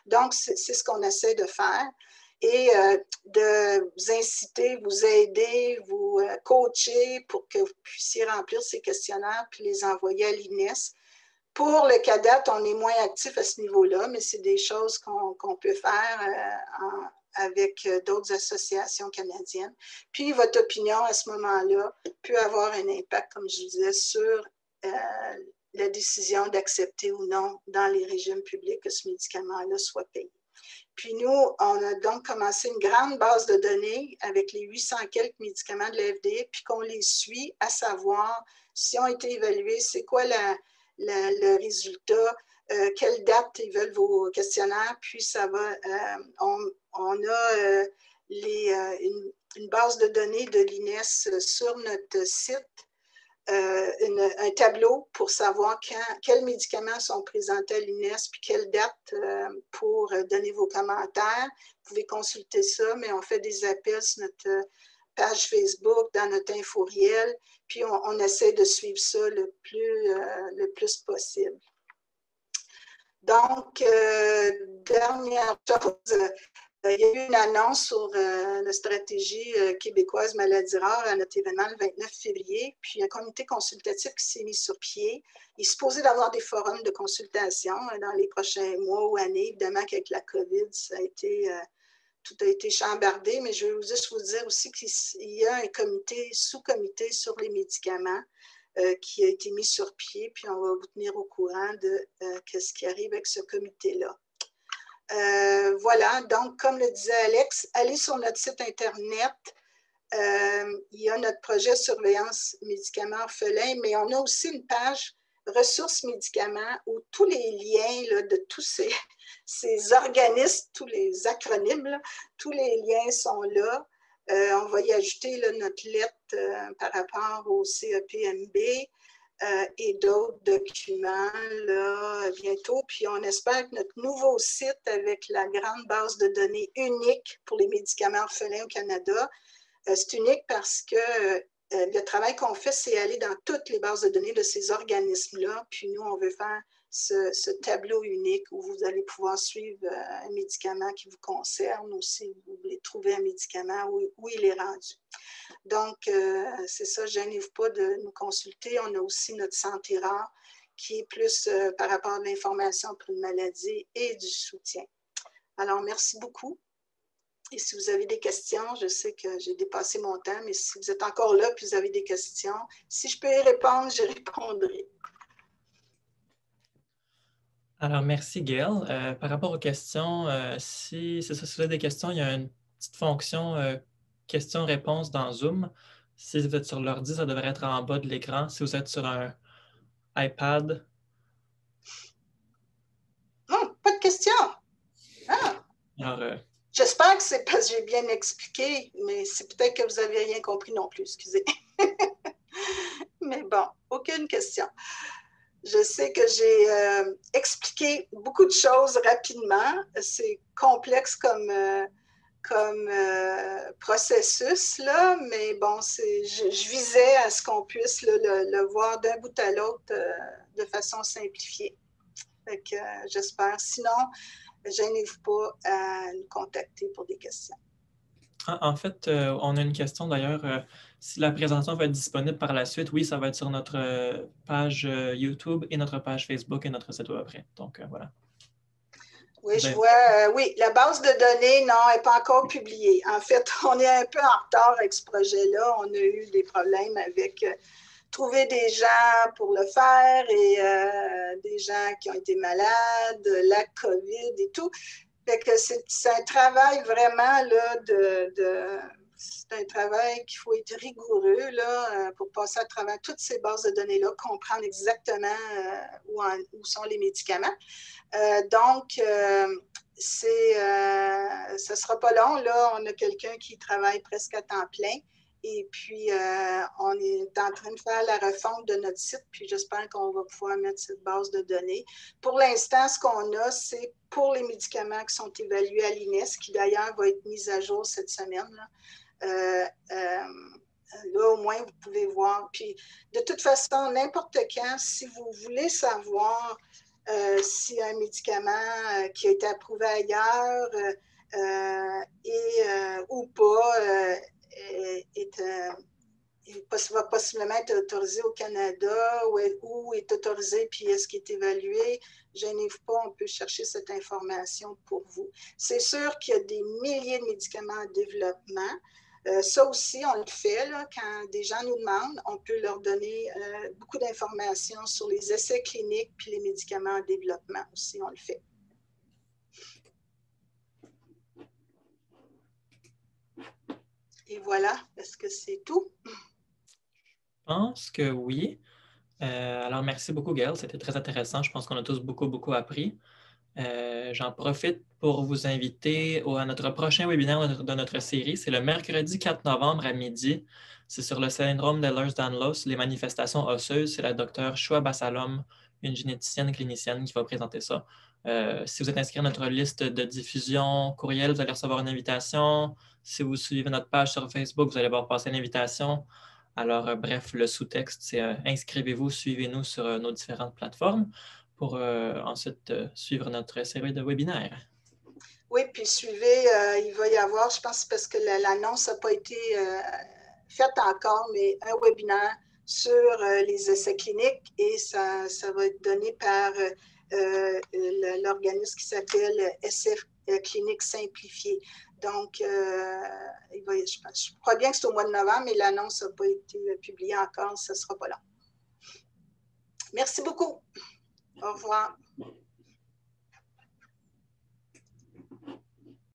Donc, c'est ce qu'on essaie de faire et de vous inciter, vous aider, vous coacher pour que vous puissiez remplir ces questionnaires puis les envoyer à l'INES. Pour le CADAT, on est moins actif à ce niveau-là, mais c'est des choses qu'on peut faire avec d'autres associations canadiennes. Puis, votre opinion à ce moment-là peut avoir un impact, comme je disais, sur la décision d'accepter ou non dans les régimes publics que ce médicament-là soit payé. Puis nous, on a donc commencé une grande base de données avec les 800 quelques médicaments de la FDA, puis qu'on les suit à savoir si ont été évalués, c'est quoi le résultat, quelle date ils veulent vos questionnaires, puis ça va, on a une base de données de l'INES sur notre site, un tableau pour savoir quels médicaments sont présentés à l'INES, puis quelle date pour donner vos commentaires. Vous pouvez consulter ça, mais on fait des appels sur notre page Facebook, dans notre inforiel, puis on essaie de suivre ça le plus possible. Donc, dernière chose, il y a eu une annonce sur la stratégie québécoise maladies rares à notre événement le 29 février, puis un comité consultatif qui s'est mis sur pied. Il est supposé d'avoir des forums de consultation dans les prochains mois ou années. Évidemment qu'avec la COVID, tout a été chambardé, mais je veux juste vous dire aussi qu'il y a un sous-comité sur les médicaments qui a été mis sur pied, puis on va vous tenir au courant de ce qui arrive avec ce comité-là. Voilà, donc comme le disait Alex, allez sur notre site Internet. Il y a notre projet Surveillance médicaments orphelins, mais on a aussi une page ressources médicaments où tous les liens là, de tous ces organismes, tous les acronymes, là, tous les liens sont là. On va y ajouter là, notre lettre par rapport au CEPMB et d'autres documents là, bientôt. Puis on espère que notre nouveau site avec la grande base de données unique pour les médicaments orphelins au Canada, c'est unique parce que le travail qu'on fait, c'est aller dans toutes les bases de données de ces organismes-là. Puis nous, on veut faire ce tableau unique où vous allez pouvoir suivre un médicament qui vous concerne ou si vous voulez trouver un médicament où il est rendu. Donc, c'est ça, gênez-vous pas de nous consulter. On a aussi notre santé rare qui est plus par rapport à l'information pour une maladie et du soutien. Alors, merci beaucoup. Et si vous avez des questions, je sais que j'ai dépassé mon temps, mais si vous êtes encore là et vous avez des questions, si je peux y répondre, je répondrai. Alors, merci, Gail. Par rapport aux questions, si vous avez des questions, il y a une petite fonction questions-réponses dans Zoom. Si vous êtes sur l'ordi, ça devrait être en bas de l'écran. Si vous êtes sur un iPad. Non, pas de questions. Ah. Alors, j'espère que c'est parce que j'ai bien expliqué, mais c'est peut-être que vous n'avez rien compris non plus, excusez. Mais bon, aucune question. Je sais que j'ai expliqué beaucoup de choses rapidement. C'est complexe comme processus, là, mais bon, je visais à ce qu'on puisse le voir d'un bout à l'autre de façon simplifiée. Fait que j'espère. Sinon, gênez-vous pas à nous contacter pour des questions. En fait, on a une question d'ailleurs. Si la présentation va être disponible par la suite, oui, ça va être sur notre page YouTube et notre page Facebook et notre site web après. Donc, voilà. Oui, je vois. Oui, la base de données, non, elle n'est pas encore publiée. En fait, on est un peu en retard avec ce projet-là. On a eu des problèmes avec trouver des gens pour le faire et des gens qui ont été malades, la COVID et tout. Fait que c'est un travail vraiment là, c'est un travail qu'il faut être rigoureux là, pour passer à travers toutes ces bases de données-là, comprendre exactement où sont les médicaments. Donc, ça ne sera pas long. Là, on a quelqu'un qui travaille presque à temps plein. Et puis, on est en train de faire la refonte de notre site, puis j'espère qu'on va pouvoir mettre cette base de données. Pour l'instant, ce qu'on a, c'est pour les médicaments qui sont évalués à l'INES, qui d'ailleurs va être mis à jour cette semaine. Là, au moins, vous pouvez voir. Puis, de toute façon, n'importe quand, si vous voulez savoir si un médicament qui a été approuvé ailleurs ou pas va possiblement être autorisé au Canada ou est autorisé puis est-ce qu'il est évalué, gênez-vous pas, on peut chercher cette information pour vous. C'est sûr qu'il y a des milliers de médicaments en développement. Ça aussi, on le fait là, quand des gens nous demandent, on peut leur donner beaucoup d'informations sur les essais cliniques puis les médicaments en développement aussi, on le fait. Et voilà, est-ce que c'est tout? Je pense que oui. Alors, merci beaucoup, Gail. C'était très intéressant. Je pense qu'on a tous beaucoup appris. J'en profite pour vous inviter à notre prochain webinaire de notre série. C'est le mercredi 4 novembre à midi. C'est sur le syndrome d'Ehlers-Danlos, les manifestations osseuses. C'est la docteure Choua Bassalom, une généticienne clinicienne, qui va présenter ça. Si vous êtes inscrit à notre liste de diffusion courriel, vous allez recevoir une invitation. Si vous suivez notre page sur Facebook, vous allez voir passer une invitation. Alors, bref, le sous-texte, c'est inscrivez-vous, suivez-nous sur nos différentes plateformes pour ensuite suivre notre série de webinaires. Oui, puis suivez, il va y avoir, je pense parce que l'annonce n'a pas été faite encore, mais un webinaire sur les essais cliniques et ça va être donné par l'organisme qui s'appelle SF Clinique Simplifiée. Donc, je crois bien que c'est au mois de novembre, mais l'annonce n'a pas été publiée encore, ça ne sera pas long. Merci beaucoup. Au revoir.